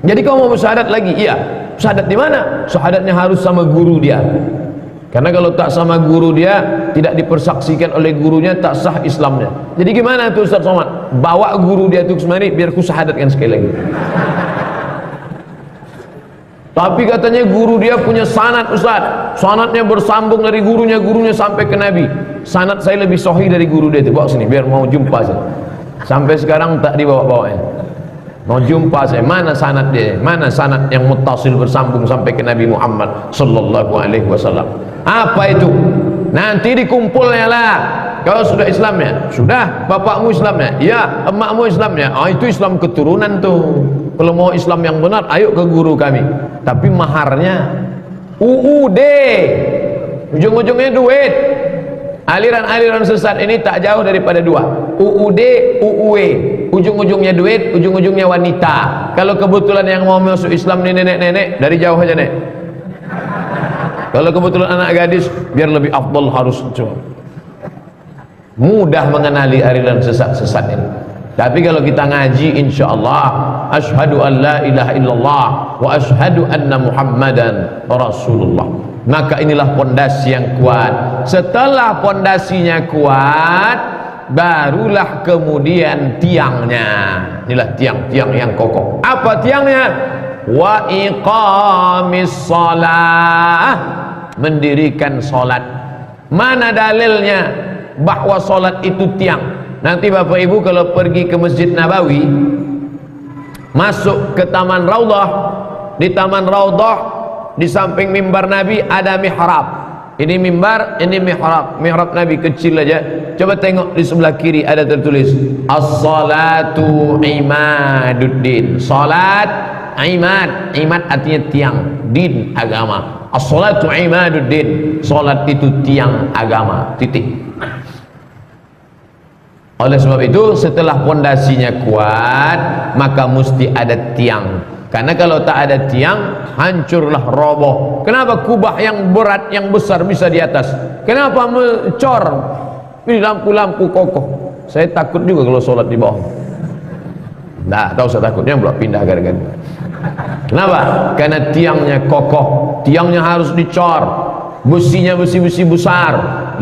Jadi kau mau bersyahadat lagi? Iya. Syahadat di mana? Syahadatnya harus sama guru dia. Karena kalau tak sama guru dia, tidak dipersaksikan oleh gurunya, tak sah Islamnya. Jadi gimana tuh Ustaz Somad? Bawa guru dia tuh kemari biar ku syahadatkan sekali lagi. Tapi katanya guru dia punya sanad Ustaz. Sanadnya bersambung dari gurunya sampai ke Nabi. Sanad saya lebih sahih dari guru dia itu. Bawa sini biar mau jumpa saya. Sampai sekarang tak dibawa-bawanya. Mau jumpa saya, mana sanad dia? Mana sanad yang muttasil bersambung sampai ke Nabi Muhammad sallallahu alaihi wasallam? Apa itu? Nanti dikumpulnya lah. Kalau sudah Islamnya, sudah. Bapakmu Islamnya, ya. Emakmu Islamnya, itu Islam keturunan tuh. Kalau mau Islam yang benar, ayo ke guru kami. Tapi maharnya UUD, ujung-ujungnya duit. Aliran-aliran sesat ini tak jauh daripada dua, UUD, UUW, ujung-ujungnya duit, ujung-ujungnya wanita. Kalau kebetulan yang mau masuk Islam ini nenek-nenek, dari jauh aja nek. Kalau kebetulan anak gadis, biar lebih afdal harus coba. Mudah mengenali aliran sesat-sesat ini. Tapi kalau kita ngaji, insya Allah, asyhadu an la ilaha illallah wa asyhadu anna Muhammadan Rasulullah. Maka inilah pondasi yang kuat. Setelah pondasinya kuat, barulah kemudian tiangnya. Inilah tiang-tiang yang kokoh. Apa tiangnya? Wa iqamis shalah, mendirikan salat. Mana dalilnya bahwa salat itu tiang? Nanti Bapak Ibu kalau pergi ke Masjid Nabawi, masuk ke Taman Raudhah, di Taman Raudhah di samping mimbar Nabi ada mihrab. Ini mimbar, ini mihrab. Mihrab Nabi kecil aja. Coba tengok di sebelah kiri ada tertulis as-salatu imaduddin. Salat imad. Imad artinya tiang, din agama. As-salatu imaduddin. Salat itu tiang agama. Titik. Oleh sebab itu setelah pondasinya kuat, maka mesti ada tiang. Karena kalau tak ada tiang, hancurlah, roboh. Kenapa kubah yang berat, yang besar bisa di atas? Kenapa mencor? Ini lampu-lampu kokoh. Saya takut juga kalau sholat di bawah. Nah, tahu saya takutnya belum pindah gara-gara. Kenapa? Karena tiangnya kokoh, tiangnya harus dicor, besinya besi-besi besar,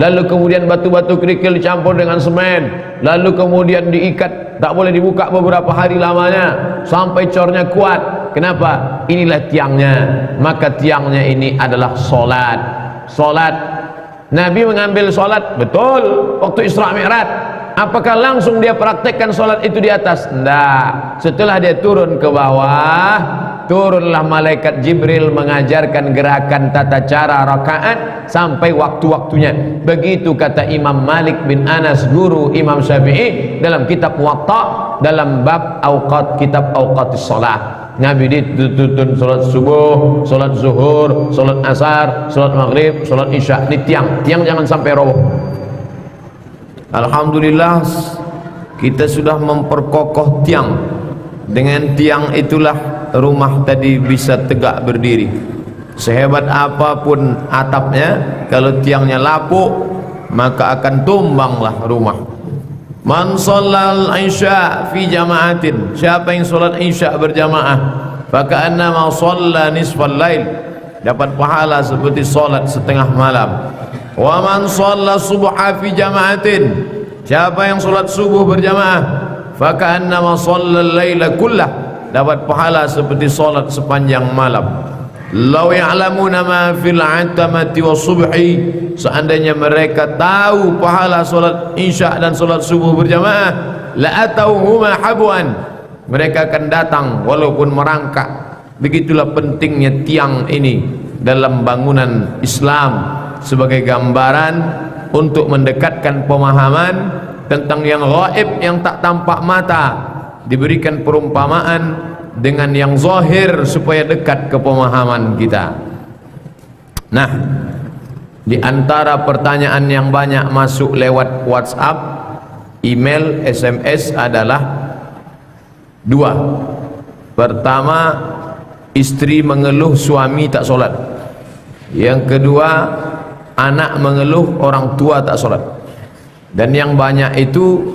lalu kemudian batu-batu kerikil dicampur dengan semen, lalu kemudian diikat, tak boleh dibuka beberapa hari lamanya sampai cornya kuat. Kenapa? Inilah tiangnya. Maka tiangnya ini adalah solat. Solat, Nabi mengambil solat, betul, waktu Isra Mi'raj. Apakah langsung dia praktekkan solat itu di atas? Tidak. Setelah dia turun ke bawah, turunlah malaikat Jibril mengajarkan gerakan tata cara rakaat sampai waktu-waktunya. Begitu kata Imam Malik bin Anas, guru Imam Syafi'i, dalam kitab Muwatta, dalam bab awqat, kitab awqatis salat. Nabi dituntun solat subuh, solat zuhur, solat asar, solat maghrib, solat isya di tiang. Tiang jangan sampai roboh. Alhamdulillah, kita sudah memperkokoh tiang. Dengan tiang itulah rumah tadi bisa tegak berdiri. Sehebat apapun atapnya, kalau tiangnya lapuk, maka akan tumbanglah rumah. Man shallal isya fi jama'atin, siapa yang solat isya berjamaah, faka'annama shalla nisfal lail, dapat pahala seperti solat setengah malam. Wa man shalla subha fi jama'atin, siapa yang solat subuh berjamaah, faka'annama shallal laila kullah, dapat pahala seperti solat sepanjang malam. Law ya'lamuna ma fil 'atamati was subhi, seandainya mereka tahu pahala solat isya dan solat subuh berjamaah, la atauhuma habwan, mereka akan datang walaupun merangkak. Begitulah pentingnya tiang ini dalam bangunan Islam sebagai gambaran untuk mendekatkan pemahaman tentang yang gaib, yang tak tampak mata, diberikan perumpamaan dengan yang zahir supaya dekat ke pemahaman kita. Nah, di antara pertanyaan yang banyak masuk lewat WhatsApp, email, SMS adalah dua. Pertama, istri mengeluh suami tak solat. Yang kedua, anak mengeluh orang tua tak solat. Dan yang banyak itu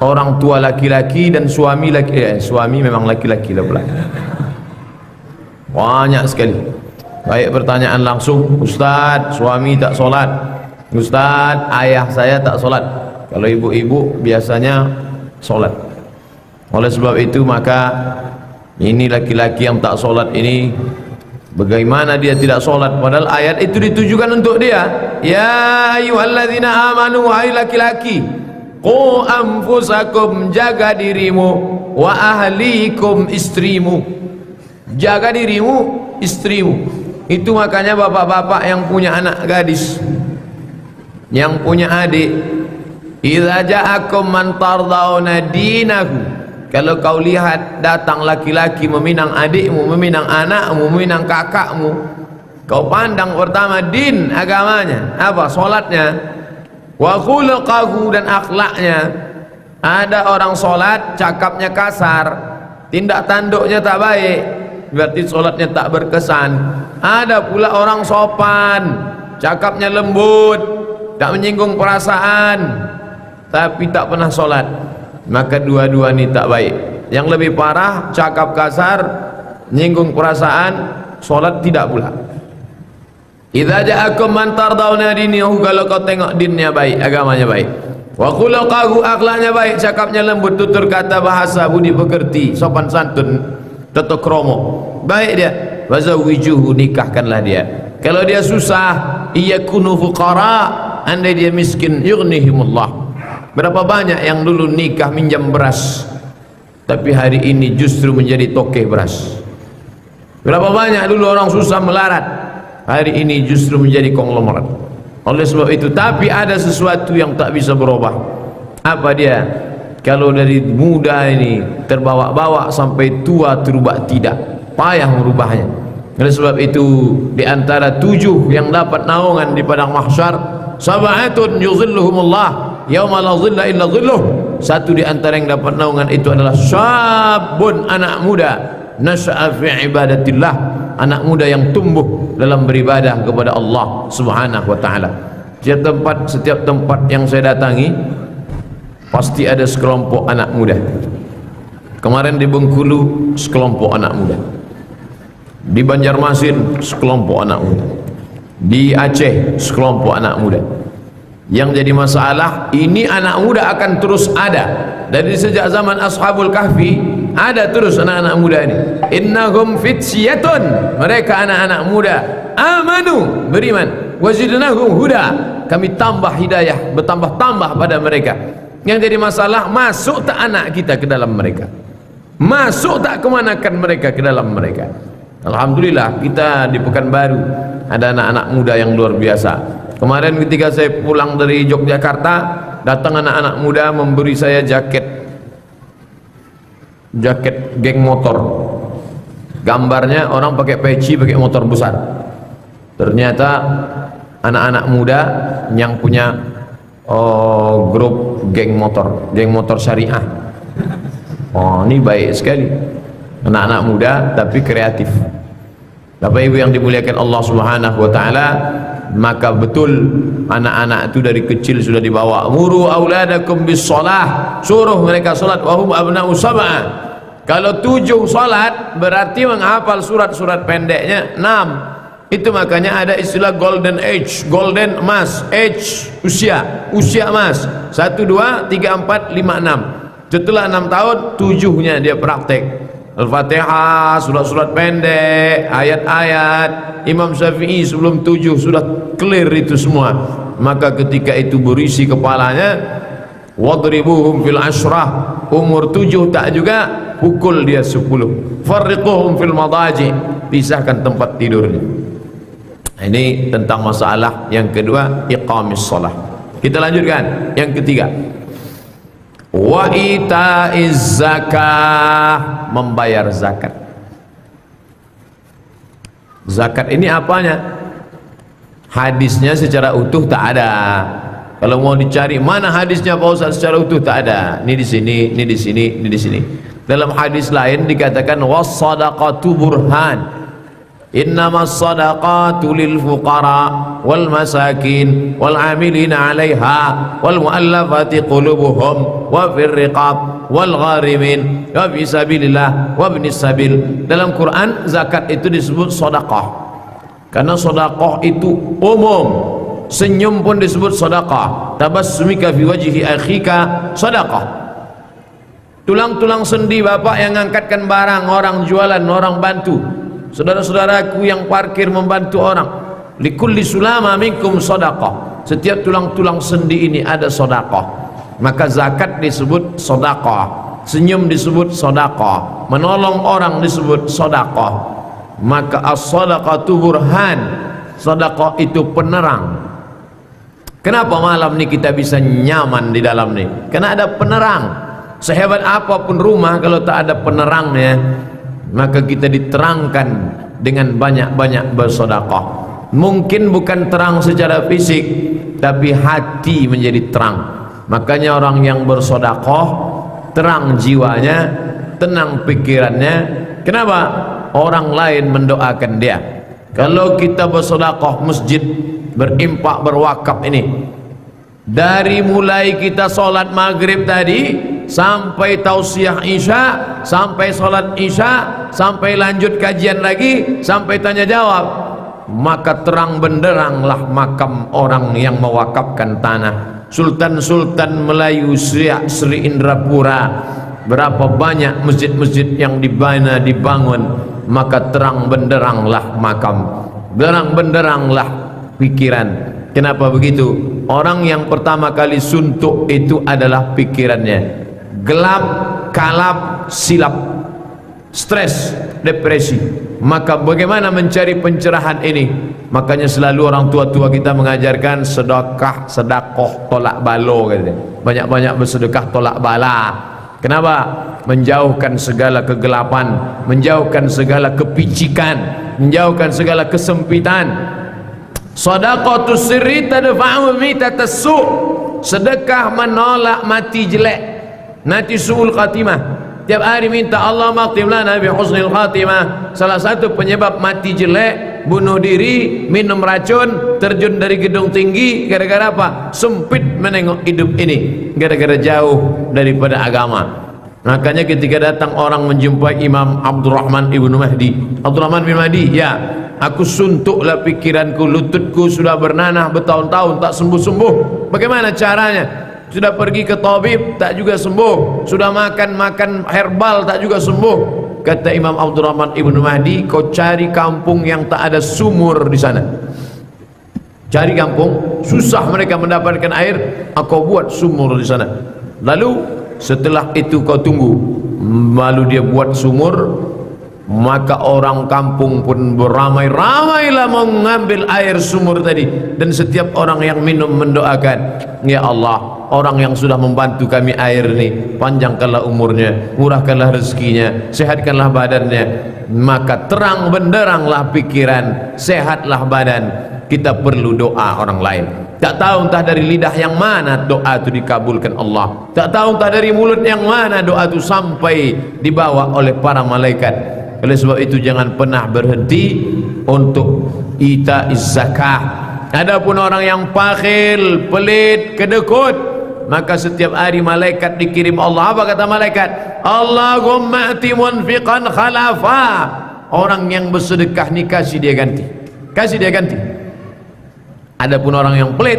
orang tua laki-laki dan suami laki, suami memang laki-laki lah pula. Banyak sekali. Baik pertanyaan langsung, Ustaz, suami tak solat. Ustaz, ayah saya tak solat. Kalau ibu-ibu biasanya solat. Oleh sebab itu maka ini laki-laki yang tak solat ini, bagaimana dia tidak solat padahal ayat itu ditujukan untuk dia. Ya ayyuhalladzina amanu, wahai laki-laki, qu anfusakum, jaga dirimu, wa ahlikum, istrimu, jaga dirimu, istrimu. Itu makanya bapak-bapak yang punya anak gadis, yang punya adik, idza ja'akum man tardawna dinahu, kalau kau lihat datang laki-laki meminang adikmu, meminang anakmu, meminang kakakmu, kau pandang pertama din, agamanya, apa? Solatnya, wa khuluqahu, dan akhlaknya. Ada orang solat cakapnya kasar, tindak tanduknya tak baik, berarti solatnya tak berkesan. Ada pula orang sopan, cakapnya lembut, tak menyinggung perasaan, tapi tak pernah solat, maka dua-dua ini tak baik. Yang lebih parah, cakap kasar, menyinggung perasaan, solat tidak pula. Idza ja'akum man tardawna dinahu, kalau kau tengok dinnya baik, agamanya baik, wa khuluqahu, akhlaknya baik, cakapnya lembut, tutur kata, bahasa, budi pekerti, sopan santun, tata krama, baik dia, wazawwijuhu, nikahkanlah dia. Kalau dia susah, iyakunu fuqara, andai dia miskin, yughnihimullah. Berapa banyak yang dulu nikah minjam beras, tapi hari ini justru menjadi tokeh beras. Berapa banyak dulu orang susah melarat, hari ini justru menjadi konglomerat. Oleh sebab itu, tapi ada sesuatu yang tak bisa berubah. Apa dia? Kalau dari muda ini terbawa-bawa sampai tua terubah tidak, payah merubahnya. Oleh sebab itu, di antara 7 yang dapat naungan di padang mahsyar, sab'atun yuzilluhumullah yauma la zilla illa zilluh. Satu di antara yang dapat naungan itu adalah syabun, anak muda, nasha'a fi ibadatillah, anak muda yang tumbuh dalam beribadah kepada Allah Subhanahu wa taala. Setiap tempat yang saya datangi pasti ada sekelompok anak muda. Kemarin di Bengkulu sekelompok anak muda, di Banjarmasin sekelompok anak muda, di Aceh sekelompok anak muda. Yang jadi masalah, ini anak muda akan terus ada dari sejak zaman Ashabul Kahfi, ada terus anak-anak muda ini. Innahum fityatun, mereka anak-anak muda, amanu, beriman, wazidnahum huda, kami tambah hidayah, bertambah-tambah pada mereka. Yang jadi masalah, masuk tak anak kita ke dalam mereka, masuk tak kemanakan mereka ke dalam mereka. Alhamdulillah kita di Pekanbaru ada anak-anak muda yang luar biasa. Kemarin ketika saya pulang dari Yogyakarta, datang anak-anak muda memberi saya jaket geng motor, gambarnya orang pakai peci, pakai motor besar. Ternyata anak-anak muda yang punya grup geng motor syariah. Oh, ini baik sekali, anak-anak muda tapi kreatif. Bapak Ibu yang dimuliakan Allah Subhanahu wa taala, maka betul anak-anak itu dari kecil sudah dibawa, muru auladakum bis shalah, suruh mereka salat, wahum abna'u sab'a. Kalau 7 salat berarti menghafal surat-surat pendeknya 6. Itu makanya ada istilah golden age, golden emas, age usia emas, 1 2 3 4 5 6. Setelah 6 tahun 7-nya dia praktek Al-Fatihah, surat-surat pendek, ayat-ayat. Imam Syafi'i sebelum 7 sudah clear itu semua. Maka ketika itu berisi kepalanya, wadribuhum fil ashrah, umur 7 tak juga, pukul dia 10. Farriquhum fil madaji, pisahkan tempat tidurnya. Ini tentang masalah yang kedua, iqamis shalah. Kita lanjutkan yang ketiga, wa itaiz zakah, membayar zakat. Zakat ini apanya? Hadisnya secara utuh tak ada. Kalau mau dicari mana hadisnya Pak Ustaz secara utuh, tak ada. Ini di sini, ini di sini, ini di sini. Dalam hadis lain dikatakan was-shadaqatu burhan. Innamas sadaqatu lil fuqara wal masakin wal amilina 'alaiha wal mu'allafati qulubuhum wa fir riqab wal gharimin wa fi sabilillah wa ibnis sabil. Dalam Quran zakat itu disebut sedekah. Karena sedekah itu umum. Senyum pun disebut sedekah. Tabassumika fi wajhi akhika sedekah. Tulang-tulang sendi bapak yang ngangkatkan barang, orang jualan, orang bantu. Saudara-saudaraku yang parkir membantu orang, likulli sulama minkum sedekah. Setiap tulang-tulang sendi ini ada sedekah. Maka zakat disebut sedekah, senyum disebut sedekah, menolong orang disebut sedekah. Maka as-sadaqatu burhan, sedekah itu penerang. Kenapa malam ini kita bisa nyaman di dalam ini? Karena ada penerang. Sehebat apapun rumah kalau tak ada penerangnya, maka kita diterangkan dengan banyak-banyak bersedekah. Mungkin bukan terang secara fisik, tapi hati menjadi terang. Makanya orang yang bersedekah, terang jiwanya, tenang pikirannya. Kenapa? Orang lain mendoakan dia. Kalau kita bersedekah masjid, berimpak, berwakaf ini, dari mulai kita sholat maghrib tadi sampai tausiah isya, sampai sholat isya, sampai lanjut kajian lagi, sampai tanya jawab, maka terang benderanglah makam orang yang mewakafkan tanah. Sultan-sultan Melayu Sri Indrapura, berapa banyak masjid-masjid yang dibangun, maka terang benderanglah makam, terang benderanglah pikiran. Kenapa begitu? Orang yang pertama kali suntuk itu adalah pikirannya. Gelap, kalap, silap, stres, depresi. Maka bagaimana mencari pencerahan ini? Makanya selalu orang tua-tua kita mengajarkan sedekah, sedekah tolak balo, katanya. Banyak-banyak bersedekah tolak bala. Kenapa? Menjauhkan segala kegelapan, menjauhkan segala kepicikan, menjauhkan segala kesempitan. Shadaqatus sirri tadfa'u mitatas su'. Sedekah menolak mati jelek, nanti su'ul khatimah. Tiap hari minta Allah maktim lana bi husnil khatimah. Salah satu penyebab mati jelek, bunuh diri, minum racun, terjun dari gedung tinggi gara-gara apa? Sempit menengok hidup ini, gara-gara jauh daripada agama. Makanya ketika datang orang menjumpai Imam Abdurrahman ibnu Mahdi, Abdurrahman bin Mahdi, ya, aku suntuklah pikiranku, lututku sudah bernanah bertahun-tahun tak sembuh-sembuh. Bagaimana caranya? Sudah pergi ke tabib tak juga sembuh, sudah makan herbal tak juga sembuh. Kata Imam Abdurrahman ibnu Mahdi, kau cari kampung yang tak ada sumur di sana. Cari kampung susah mereka mendapatkan air, aku buat sumur di sana. Lalu setelah itu kau tunggu, lalu dia buat sumur, maka orang kampung pun beramai-ramailah mengambil air sumur tadi. Dan setiap orang yang minum mendoakan, ya Allah, orang yang sudah membantu kami air ini, panjangkanlah umurnya, murahkanlah rezekinya, sehatkanlah badannya. Maka terang benderanglah pikiran, sehatlah badan. Kita perlu doa orang lain. Tak tahu entah dari lidah yang mana doa itu dikabulkan Allah, tak tahu entah dari mulut yang mana doa itu sampai dibawa oleh para malaikat. Oleh sebab itu jangan pernah berhenti untuk itaiz zakah. Adapun orang yang bakhil, pelit, kedekut, maka setiap hari malaikat dikirim Allah. Apa kata malaikat? Allahumma ati munfiqan khalafa. Orang yang bersedekah ni kasih dia ganti, kasih dia ganti. Adapun orang yang pelit,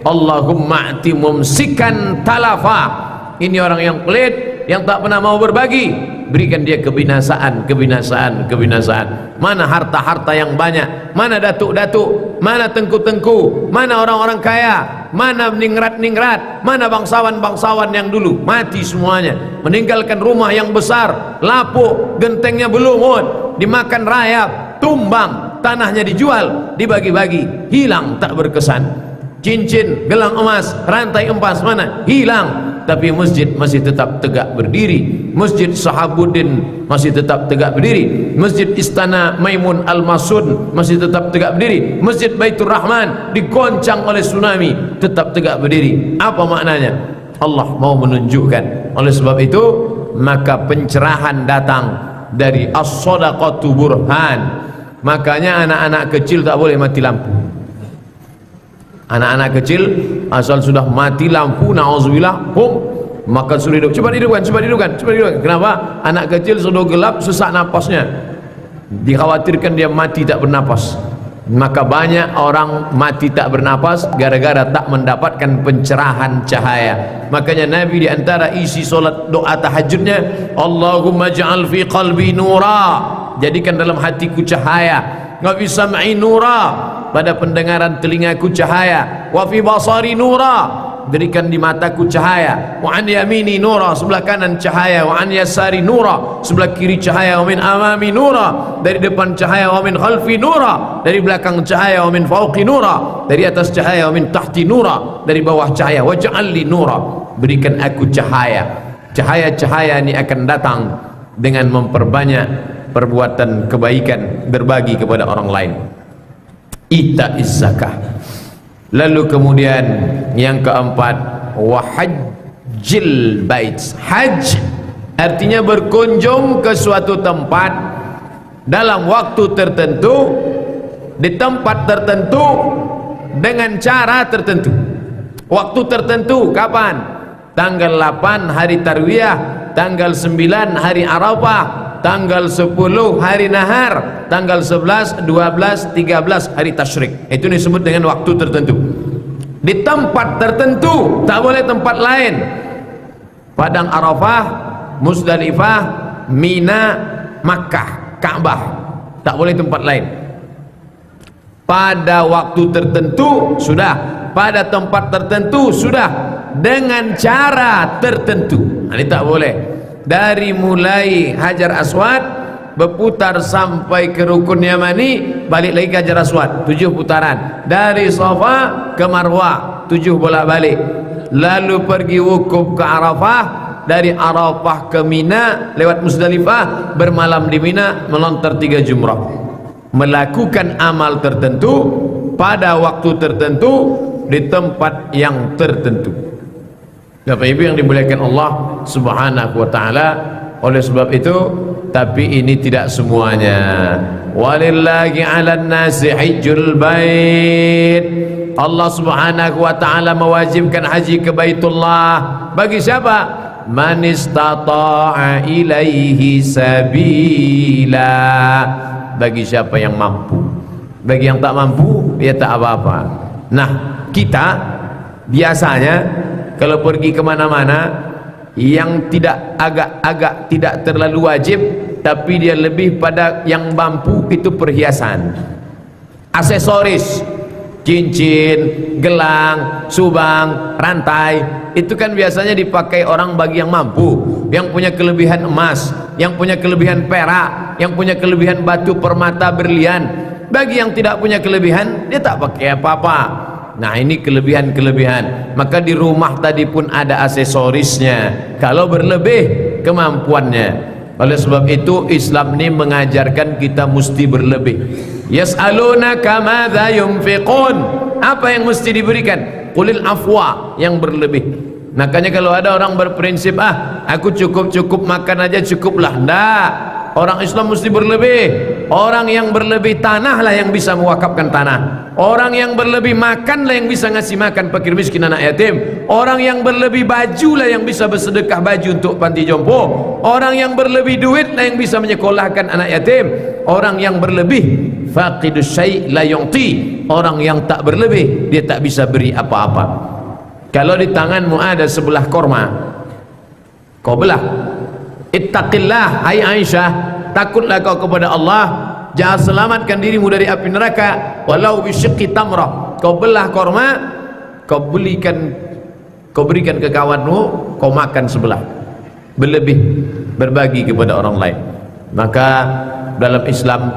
Allahumma ati mumsikan talafa. Ini orang yang pelit, yang tak pernah mau berbagi, berikan dia kebinasaan, kebinasaan, kebinasaan. Mana harta-harta yang banyak, mana datuk-datuk, mana tengku-tengku, mana orang-orang kaya, mana ningrat-ningrat, mana bangsawan-bangsawan yang dulu mati semuanya, meninggalkan rumah yang besar, lapuk, gentengnya belumut, dimakan rayap, tumbang, tanahnya dijual, dibagi-bagi, hilang tak berkesan. Cincin, gelang emas, rantai emas mana? Hilang. Tapi masjid masih tetap tegak berdiri. Masjid Sahabuddin masih tetap tegak berdiri. Masjid Istana Maimun Al-Masud masih tetap tegak berdiri. Masjid Baitur Rahman digoncang oleh tsunami, tetap tegak berdiri. Apa maknanya? Allah mau menunjukkan. Oleh sebab itu maka pencerahan datang dari as-shadaqatu burhan. Makanya anak-anak kecil tak boleh mati lampu. Anak-anak kecil asal sudah mati lampu, na'udzubillah, maka suruh hidup. Cepat hidupkan, cepat hidupkan, cepat hidupkan. Kenapa? Anak kecil sudah gelap, sesak napasnya, dikhawatirkan dia mati tak bernapas. Maka banyak orang mati tak bernapas gara-gara tak mendapatkan pencerahan cahaya. Makanya Nabi di antara isi solat doa tahajudnya, Allahumma ja'al fi qalbi nura, jadikan dalam hatiku cahaya, wa fi sam'i nura, pada pendengaran telingaku cahaya, wa fi basari nura, berikan di mataku cahaya, wa an yamini nura, sebelah kanan cahaya, wa an yasari nura, sebelah kiri cahaya, wa min amami nura, dari depan cahaya, wa min khalfi nura, dari belakang cahaya, wa min fawqi nura, dari atas cahaya, wa min tahti nura, dari bawah cahaya, wa ja'alli nura, berikan aku cahaya. Cahaya-cahaya ini akan datang dengan memperbanyak perbuatan kebaikan, berbagi kepada orang lain. Itaiz zakah. Lalu kemudian yang keempat, wa hajjil bait. Haj artinya berkunjung ke suatu tempat dalam waktu tertentu, di tempat tertentu, dengan cara tertentu. Waktu tertentu kapan? Tanggal 8 hari Tarwiyah, tanggal 9 hari Arafah, tanggal 10 hari Nahar, tanggal 11, 12, 13 hari Tasyrik. Itu disebut dengan waktu tertentu. Di tempat tertentu, tak boleh tempat lain. Padang Arafah, Muzdalifah, Mina, Makkah, Ka'bah, tak boleh tempat lain. Pada waktu tertentu sudah, pada tempat tertentu sudah, dengan cara tertentu. Ini tak boleh. Dari mulai Hajar Aswad berputar sampai ke Rukun Yamani, balik lagi ke Hajar Aswad, 7 putaran. Dari Safa ke Marwah, 7 bolak-balik. Lalu pergi wukuf ke Arafah, dari Arafah ke Mina, lewat Muzdalifah, bermalam di Mina, melontar 3 jumrah. Melakukan amal tertentu pada waktu tertentu di tempat yang tertentu. Bapak Ibu yang dimuliakan Allah Subhanahu wa taala, Oleh sebab itu, tapi ini tidak semuanya. Walillahi 'alan nasi hajjul bait. Allah Subhanahu wa taala mewajibkan haji ke Baitullah bagi siapa? Man istata'a ilaihi sabila. Bagi siapa yang mampu. Bagi yang tak mampu, ya tak apa-apa. Nah, kita biasanya kalau pergi kemana-mana, yang tidak agak-agak tidak terlalu wajib, tapi dia lebih pada yang mampu, itu perhiasan, aksesoris, cincin, gelang, subang, rantai. Itu kan biasanya dipakai orang bagi yang mampu, yang punya kelebihan emas, yang punya kelebihan perak, yang punya kelebihan batu permata berlian. Bagi yang tidak punya kelebihan, dia tak pakai apa-apa. Nah, ini kelebihan-kelebihan. Maka di rumah tadi pun ada aksesorisnya kalau berlebih kemampuannya. Oleh sebab itu Islam ini mengajarkan kita mesti berlebih. Yas'alunaka madza yunfiqun. Apa yang mesti diberikan? Qulil afwa, yang berlebih. Makanya kalau ada orang berprinsip, aku cukup makan aja cukuplah. Ndak. Orang Islam mesti berlebih. Orang yang berlebih tanah lah yang bisa mewakafkan tanah. Orang yang berlebih makan lah yang bisa ngasih makan fakir miskin anak yatim. Orang yang berlebih baju lah yang bisa bersedekah baju untuk panti jompo. Orang yang berlebih duit lah yang bisa menyekolahkan anak yatim. Orang yang berlebih faqidus syai' la yu'ti. Orang yang tak berlebih, dia tak bisa beri apa-apa. Kalau di tanganmu ada sebelah korma, kau belah. Ittaqillah, hai Aisyah, takutlah kau kepada Allah, jangan selamatkan dirimu dari api neraka walau bisyiqqi tamrah. Kau belah korma, kau berikan ke kawanmu, kau makan sebelah. Berlebih, berbagi kepada orang lain. Maka dalam Islam,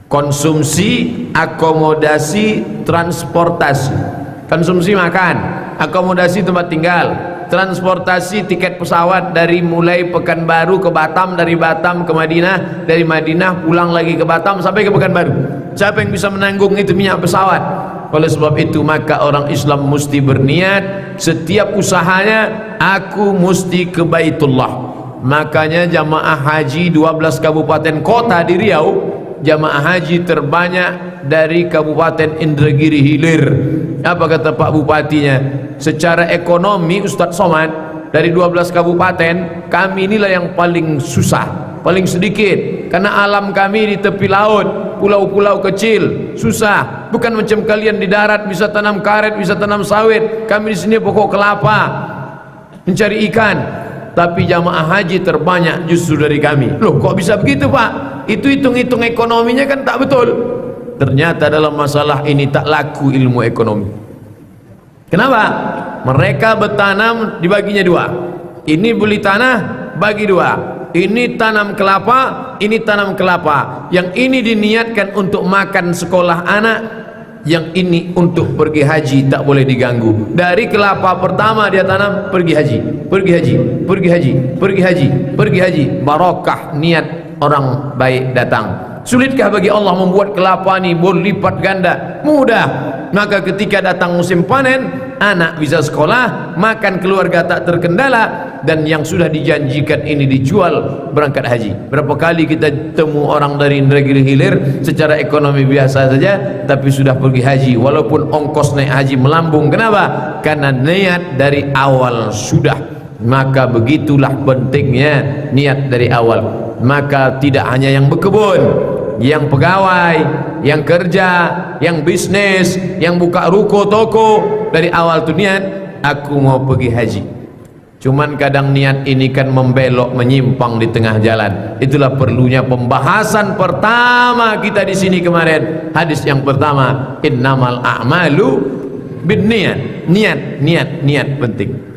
konsumsi, akomodasi, transportasi. Konsumsi makan, akomodasi tempat tinggal, transportasi tiket pesawat dari mulai Pekanbaru ke Batam, dari Batam ke Madinah, dari Madinah pulang lagi ke Batam sampai ke Pekanbaru. Siapa yang bisa menanggung itu minyak pesawat? Oleh sebab itu maka orang Islam mesti berniat setiap usahanya, aku mesti ke Baitullah. Makanya jamaah haji 12 kabupaten kota di Riau, jamaah haji terbanyak dari Kabupaten Indragiri Hilir. Apa kata Pak Bupatinya? Secara ekonomi Ustadz Somad, dari 12 kabupaten kami inilah yang paling susah, paling sedikit, karena alam kami di tepi laut, pulau-pulau kecil, susah. Bukan macam kalian di darat bisa tanam karet, bisa tanam sawit. Kami di sini pokok kelapa, mencari ikan. Tapi jamaah haji terbanyak justru dari kami. Loh, kok bisa begitu Pak? Itu hitung-hitung ekonominya kan tak betul. Ternyata dalam masalah ini tak laku ilmu ekonomi. Kenapa? Mereka bertanam dibaginya dua. Ini beli tanah bagi dua. Ini tanam kelapa, ini tanam kelapa. Yang ini diniatkan untuk makan sekolah anak, yang ini untuk pergi haji, tak boleh diganggu. Dari kelapa pertama dia tanam, pergi haji, pergi haji, pergi haji, pergi haji, pergi haji. Barokah niat orang baik datang. Sulitkah bagi Allah membuat kelapa ini berlipat ganda? Mudah. Maka ketika datang musim panen, anak bisa sekolah, makan keluarga tak terkendala, dan yang sudah dijanjikan ini dijual berangkat haji. Berapa kali kita temu orang dari Indragiri Hilir secara ekonomi biasa saja, tapi sudah pergi haji, walaupun ongkos naik haji melambung. Kenapa? Karena niat dari awal sudah. Maka begitulah pentingnya niat dari awal. Maka tidak hanya yang berkebun, yang pegawai, yang kerja, yang bisnis, yang buka ruko toko, dari awal tu niat aku mau pergi haji. Cuman kadang niat ini kan membelok, menyimpang di tengah jalan. Itulah perlunya pembahasan pertama kita di sini kemarin. Hadis yang pertama, innamal a'malu binniyat. Niat penting.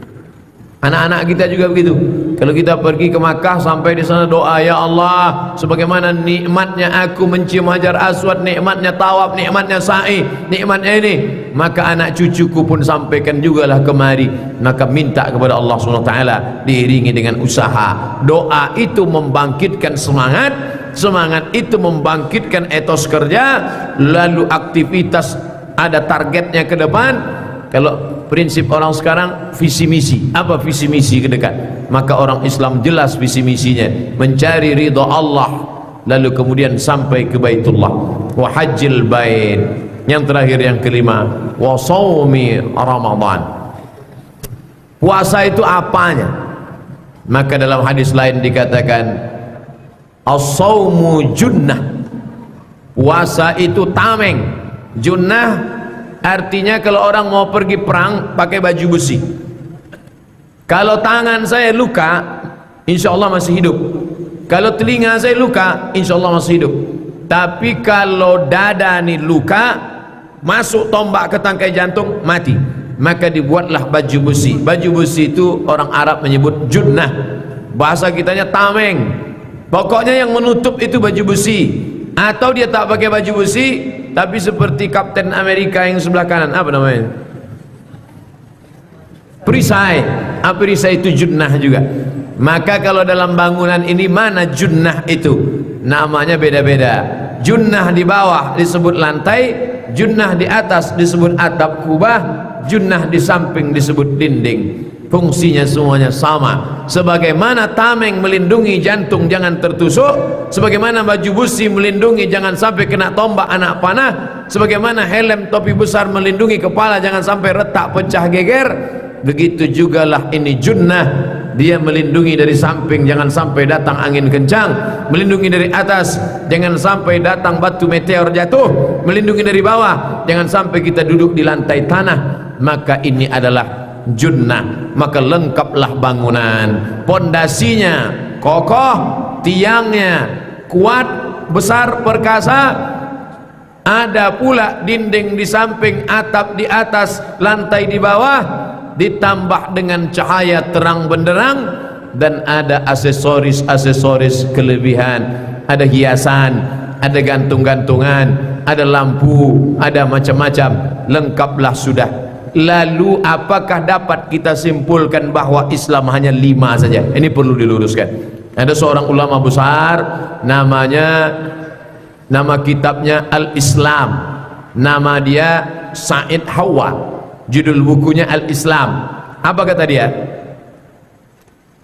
Anak-anak kita juga begitu. Kalau kita pergi ke Makkah, sampai di sana doa, ya Allah, sebagaimana nikmatnya aku mencium Hajar Aswad, nikmatnya tawaf, nikmatnya sa'i, nikmatnya ini, maka anak cucuku pun sampaikan jugalah kemari. Maka minta kepada Allah SWT diiringi dengan usaha. Doa itu membangkitkan semangat, semangat itu membangkitkan etos kerja, lalu aktivitas ada targetnya ke depan. Kalau prinsip orang sekarang visi misi. Apa visi misi ke dekat? Maka orang Islam jelas visi misinya, mencari ridha Allah, lalu kemudian sampai ke Baitullah, wa hajjil bait. Yang terakhir, yang kelima, wa shaumi Ramadan. Puasa itu apanya? Maka dalam hadis lain dikatakan as-shaumu junnah. Puasa itu tameng. Junnah artinya kalau orang mau pergi perang pakai baju besi. Kalau tangan saya luka, insya Allah masih hidup. Kalau telinga saya luka, insya Allah masih hidup. Tapi kalau dada ini luka, masuk tombak ke tangkai jantung, mati. Maka dibuatlah baju besi. Baju besi itu orang Arab menyebut junnah. Bahasa kitanya tameng. Pokoknya yang menutup itu baju besi. Atau dia tak pakai baju besi, tapi seperti Kapten Amerika yang sebelah kanan, apa namanya? Perisai. Perisai itu junnah juga. Maka kalau dalam bangunan ini, mana junnah itu? Namanya beda-beda. Junnah di bawah disebut lantai, junnah di atas disebut atap kubah, junnah di samping disebut dinding. Fungsinya semuanya sama. Sebagaimana tameng melindungi jantung jangan tertusuk, sebagaimana baju besi melindungi jangan sampai kena tombak anak panah, sebagaimana helm topi besar melindungi kepala jangan sampai retak pecah geger, begitu jugalah ini junnah. Dia melindungi dari samping jangan sampai datang angin kencang, melindungi dari atas jangan sampai datang batu meteor jatuh, melindungi dari bawah jangan sampai kita duduk di lantai tanah. Maka ini adalah junnah. Maka lengkaplah bangunan, pondasinya kokoh, tiangnya kuat, besar, perkasa. Ada pula dinding di samping, atap di atas, lantai di bawah, ditambah dengan cahaya terang benderang, dan ada aksesoris kelebihan. Ada hiasan, ada gantung-gantungan, ada lampu, ada macam-macam. Lengkaplah sudah. Lalu apakah dapat kita simpulkan bahwa Islam hanya 5 saja? Ini perlu diluruskan. Ada seorang ulama besar, nama kitabnya Al-Islam, nama dia Said Hawa, judul bukunya Al-Islam. Apa kata dia?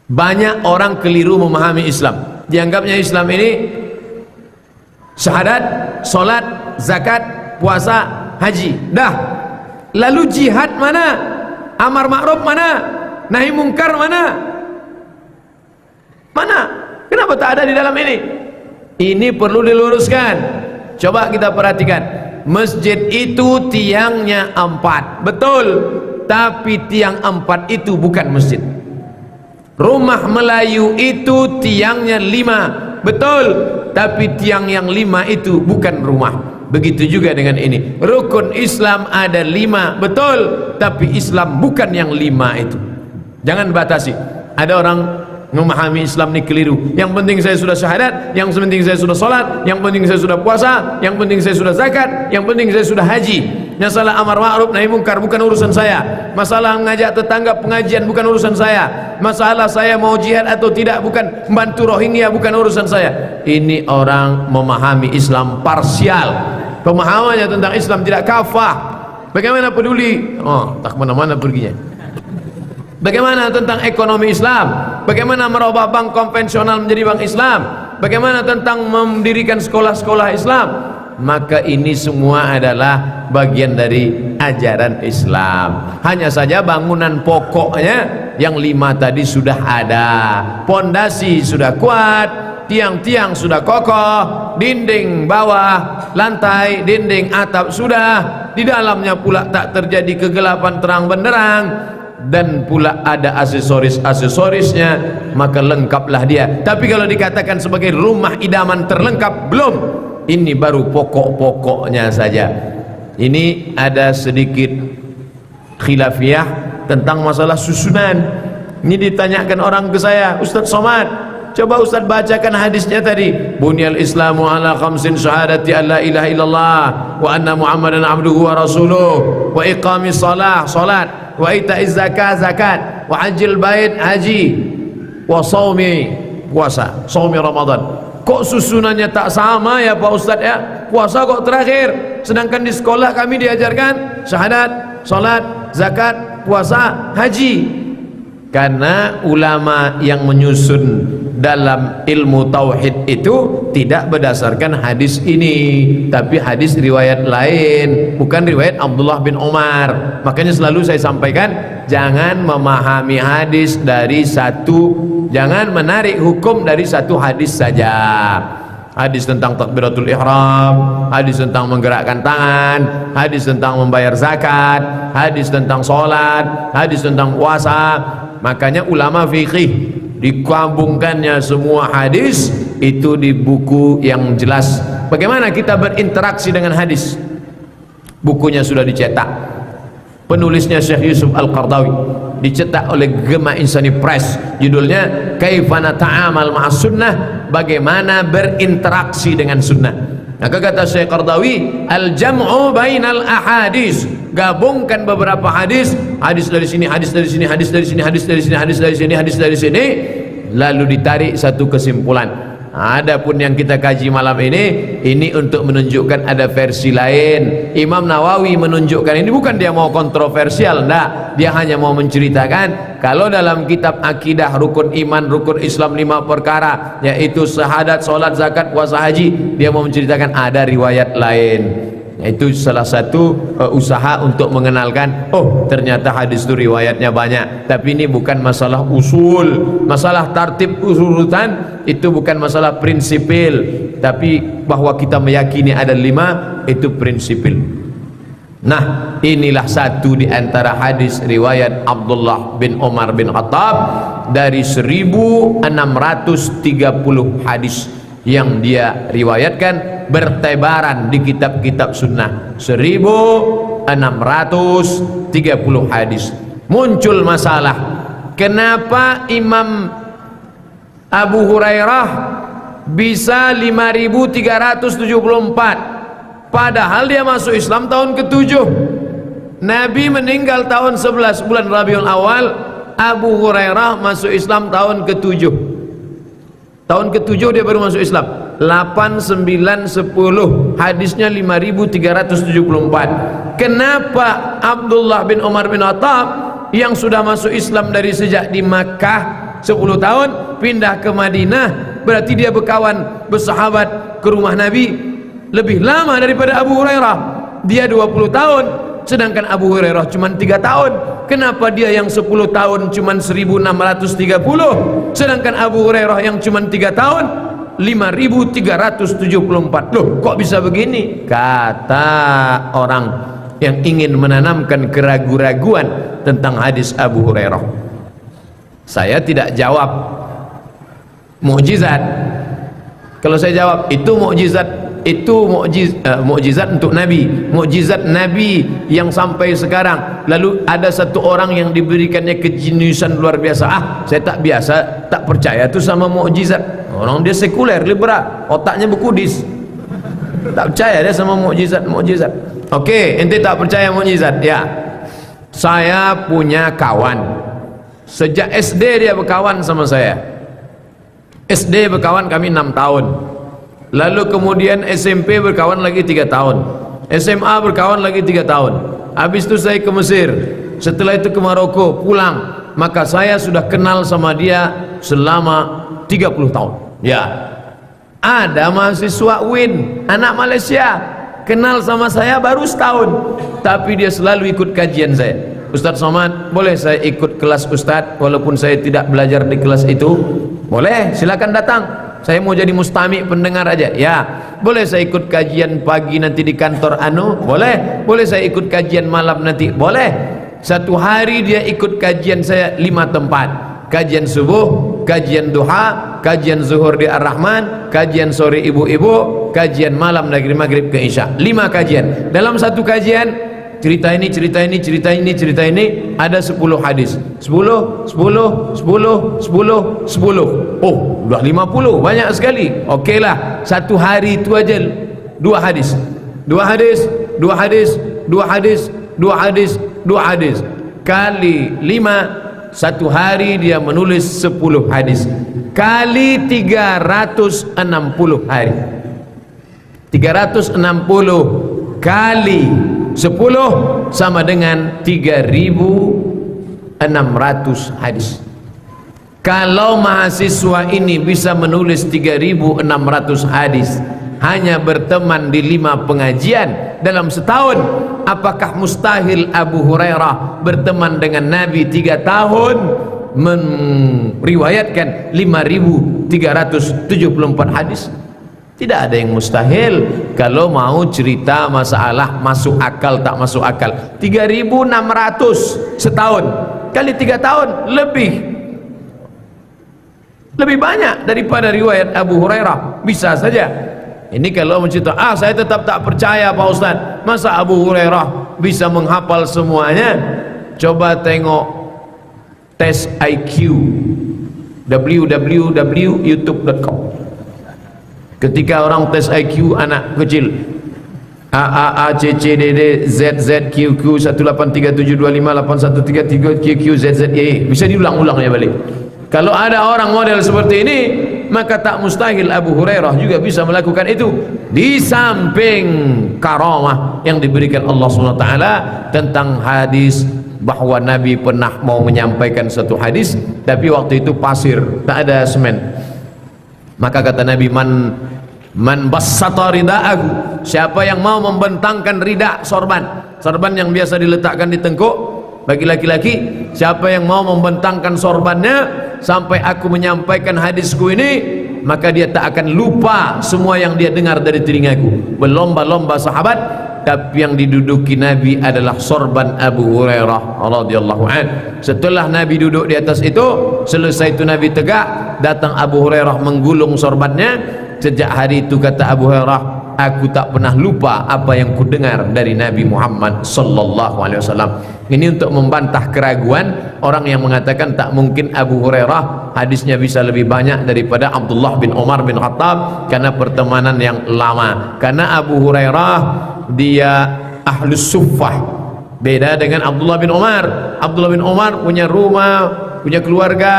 Banyak orang keliru memahami Islam. Dianggapnya Islam ini syahadat, solat, zakat, puasa, haji, dah. Lalu jihad mana? Amar ma'ruf mana? Nahi mungkar mana? Mana? Kenapa tak ada di dalam ini? Ini perlu diluruskan. Coba kita perhatikan. Masjid itu tiangnya 4, betul. Tapi tiang 4 itu bukan masjid. Rumah Melayu itu tiangnya 5, betul. Tapi tiang yang 5 itu bukan rumah. Begitu juga dengan ini. Rukun Islam ada 5, betul. Tapi Islam bukan yang 5 itu. Jangan batasi. Ada orang memahami Islam ini keliru. Yang penting saya sudah syahadat, yang penting saya sudah sholat, yang penting saya sudah puasa, yang penting saya sudah zakat, yang penting saya sudah haji. Masalah amar ma'ruf nahi mungkar bukan urusan saya. Masalah mengajak tetangga pengajian bukan urusan saya. Masalah saya mau jihad atau tidak bukan, membantu Rohingya bukan urusan saya. Ini orang memahami Islam parsial. Pemahamannya tentang Islam tidak kafah. Bagaimana peduli? Oh, tak kemana-mana perginya. Bagaimana tentang ekonomi Islam? Bagaimana merubah bank konvensional menjadi bank Islam? Bagaimana tentang mendirikan sekolah-sekolah Islam? Maka ini semua adalah bagian dari ajaran Islam. Hanya saja bangunan pokoknya yang 5 tadi sudah ada. Pondasi sudah kuat, tiang-tiang sudah kokoh, dinding bawah, lantai, dinding atap sudah, di dalamnya pula tak terjadi kegelapan terang benderang, dan pula ada aksesorisnya, maka lengkaplah dia. Tapi kalau dikatakan sebagai rumah idaman terlengkap, belum. Ini baru pokok-pokoknya saja. Ini ada sedikit khilafiyah tentang masalah susunan. Ini ditanyakan orang ke saya, Ustaz Somad, coba Ustaz bacakan hadisnya tadi. Bunyal Islamu ala khamsin syahadati an la ilaha illallah wa anna Muhammadan abduhu wa rasuluh wa iqamis salah, salat, wa ita'iz zakat, zakat, wa hajjil bait, haji, wa shaumi, puasa, shaumi Ramadan. Kok susunannya tak sama ya Pak Ustaz ya? Puasa kok terakhir, sedangkan di sekolah kami diajarkan syahadat, salat, zakat, puasa, haji. Karena ulama yang menyusun dalam ilmu tauhid itu tidak berdasarkan hadis ini, tapi hadis riwayat lain, bukan riwayat Abdullah bin Umar. Makanya selalu saya sampaikan, jangan memahami hadis dari satu, jangan menarik hukum dari satu hadis saja. Hadis tentang takbiratul ihram, hadis tentang menggerakkan tangan, hadis tentang membayar zakat, hadis tentang sholat, hadis tentang puasa. Makanya ulama fikih digabungkannya semua hadis itu di buku yang jelas. Bagaimana kita berinteraksi dengan hadis? Bukunya sudah dicetak, penulisnya Syekh Yusuf Al-Qardawi, dicetak oleh Gema Insani Press, judulnya Kaifa Nata'amal Ma'as Sunnah, bagaimana berinteraksi dengan sunnah. Maka kata Syekh Qardawi, al-jam'u bainal ahadis, gabungkan beberapa hadis, hadis dari sini, hadis dari sini, hadis dari sini, hadis dari sini, hadis dari sini, hadis dari sini, lalu ditarik satu kesimpulan. Adapun yang kita kaji malam ini untuk menunjukkan ada versi lain. Imam Nawawi menunjukkan ini, bukan dia mau kontroversial, enggak, dia hanya mau menceritakan kalau dalam kitab akidah, rukun iman, rukun Islam 5 perkara, yaitu syahadat, sholat, zakat, puasa, haji, dia mau menceritakan ada riwayat lain. Itu salah satu usaha untuk mengenalkan, oh ternyata hadis itu riwayatnya banyak. Tapi ini bukan masalah usul, masalah tartib urutan itu bukan masalah prinsipil, tapi bahwa kita meyakini ada 5 itu prinsipil. Nah, inilah satu di antara hadis riwayat Abdullah bin Umar bin Khattab dari 1630 hadis yang dia riwayatkan bertebaran di kitab-kitab sunnah. 1630 hadis. Muncul masalah, kenapa Imam Abu Hurairah bisa 5374 padahal dia masuk Islam tahun ke-7. Nabi meninggal tahun 11 bulan Rabiul Awal, Abu Hurairah masuk Islam tahun ke-7. Tahun ke-7 dia baru masuk Islam. 8, 9, 10 hadisnya 5374. Kenapa Abdullah bin Umar bin Khattab yang sudah masuk Islam dari sejak di Makkah 10 tahun pindah ke Madinah, berarti dia berkawan, bersahabat ke rumah Nabi lebih lama daripada Abu Hurairah. Dia 20 tahun, sedangkan Abu Hurairah cuma 3 tahun. Kenapa dia yang 10 tahun cuma 1630, sedangkan Abu Hurairah yang cuma 3 tahun 5374? Loh, kok bisa begini? Kata orang yang ingin menanamkan keraguan-raguan tentang hadis Abu Hurairah. Saya tidak jawab mukjizat. Kalau saya jawab itu mukjizat, itu mukjizat untuk Nabi, mukjizat Nabi yang sampai sekarang. Lalu ada satu orang yang diberikannya kejeniusan luar biasa. Saya tak biasa, tak percaya itu sama mukjizat. Orang dia sekuler, liberal, otaknya berkudis, tak percaya dia sama mukjizat. Oke, ente tak percaya mukjizat? Ya, saya punya kawan, sejak SD dia berkawan sama saya. SD berkawan kami 6 tahun. Lalu kemudian SMP berkawan lagi 3 tahun, SMA berkawan lagi 3 tahun. Habis itu saya ke Mesir, setelah itu ke Maroko, pulang. Maka saya sudah kenal sama dia selama 30 tahun. Ya, ada mahasiswa UIN, anak Malaysia, kenal sama saya baru setahun, tapi dia selalu ikut kajian saya. Ustadz Somad, boleh saya ikut kelas Ustadz walaupun saya tidak belajar di kelas itu? Boleh, silakan datang. Saya mau jadi mustami pendengar aja. Ya, boleh saya ikut kajian pagi nanti di kantor Anu? Boleh. Boleh saya ikut kajian malam nanti? Boleh. Satu hari dia ikut kajian saya 5 tempat. Kajian subuh, kajian duha, kajian zuhur di Ar-Rahman, kajian sore ibu-ibu, kajian malam dari maghrib ke isya. 5 kajian. Dalam satu kajian cerita ini, cerita ini, cerita ini, cerita ini, ada 10 hadis. 10, 10, 10, 10, 10. Oh, udah 50, banyak sekali. Okey lah, satu hari itu aja 2 hadis. 2 hadis, 2 hadis, 2 hadis, 2 hadis, 2 hadis. Kali 5, satu hari dia menulis 10 hadis. Kali 360 hari. 360 kali 10 sama dengan 3000 600 hadis. Kalau mahasiswa ini bisa menulis 3.600 hadis hanya berteman di 5 pengajian dalam setahun, apakah mustahil Abu Hurairah berteman dengan Nabi 3 tahun meriwayatkan 5.374 hadis? Tidak ada yang mustahil. Kalau mau cerita masalah masuk akal tak masuk akal, 3.600 setahun kali 3 tahun lebih banyak daripada riwayat Abu Hurairah. Bisa saja. Ini kalau mencerita, saya tetap tak percaya Pak Ustaz, masa Abu Hurairah bisa menghafal semuanya? Coba tengok tes IQ www.youtube.com. Ketika orang tes IQ anak kecil, A C C D D Z Z Q Q 183725813 Q Q Z Z Y, bisa diulang-ulangnya balik. Kalau ada orang model seperti ini, maka tak mustahil Abu Hurairah juga bisa melakukan itu. Di samping karamah yang diberikan Allah SWT tentang hadis bahwa Nabi pernah mau menyampaikan satu hadis, tapi waktu itu pasir, tak ada semen. Maka kata Nabi, man bassata rida'ahu, siapa yang mau membentangkan rida, sorban yang biasa diletakkan di tengkuk bagi laki-laki, siapa yang mau membentangkan sorbannya sampai aku menyampaikan hadisku ini, maka dia tak akan lupa semua yang dia dengar dari telingaku. Berlomba-lomba sahabat, tapi yang diduduki Nabi adalah sorban Abu Hurairah radhiyallahu an. Setelah Nabi duduk di atas itu, selesai itu Nabi tegak, datang Abu Hurairah menggulung sorbannya. Sejak hari itu kata Abu Hurairah, aku tak pernah lupa apa yang ku dengar dari Nabi Muhammad sallallahu alaihi wasallam. Ini untuk membantah keraguan orang yang mengatakan tak mungkin Abu Hurairah hadisnya bisa lebih banyak daripada Abdullah bin Umar bin Khattab karena pertemanan yang lama. Karena Abu Hurairah dia ahlus suffah, beda dengan Abdullah bin Umar. Abdullah bin Umar punya rumah, punya keluarga,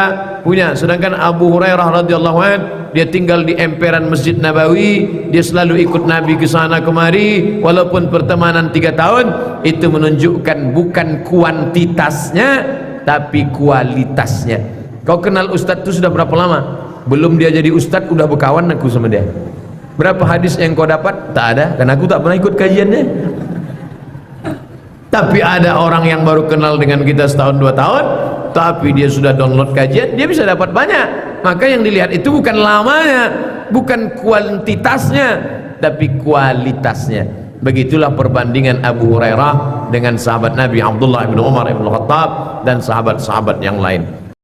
sedangkan Abu Hurairah radhiyallahu an dia tinggal di emperan Masjid Nabawi, dia selalu ikut Nabi ke sana kemari, walaupun pertemanan 3 tahun. Itu menunjukkan bukan kuantitasnya tapi kualitasnya. Kau kenal Ustadz itu sudah berapa lama? Belum dia jadi Ustadz udah berkawan aku sama dia. Berapa hadis yang kau dapat? Tak ada, karena aku tak pernah ikut kajiannya. Tapi ada orang yang baru kenal dengan kita setahun 2 tahun, tapi dia sudah download kajian, dia bisa dapat banyak. Maka yang dilihat itu bukan lamanya, bukan kuantitasnya, tapi kualitasnya. Begitulah perbandingan Abu Hurairah dengan sahabat Nabi Abdullah bin Umar bin Khattab dan sahabat-sahabat yang lain.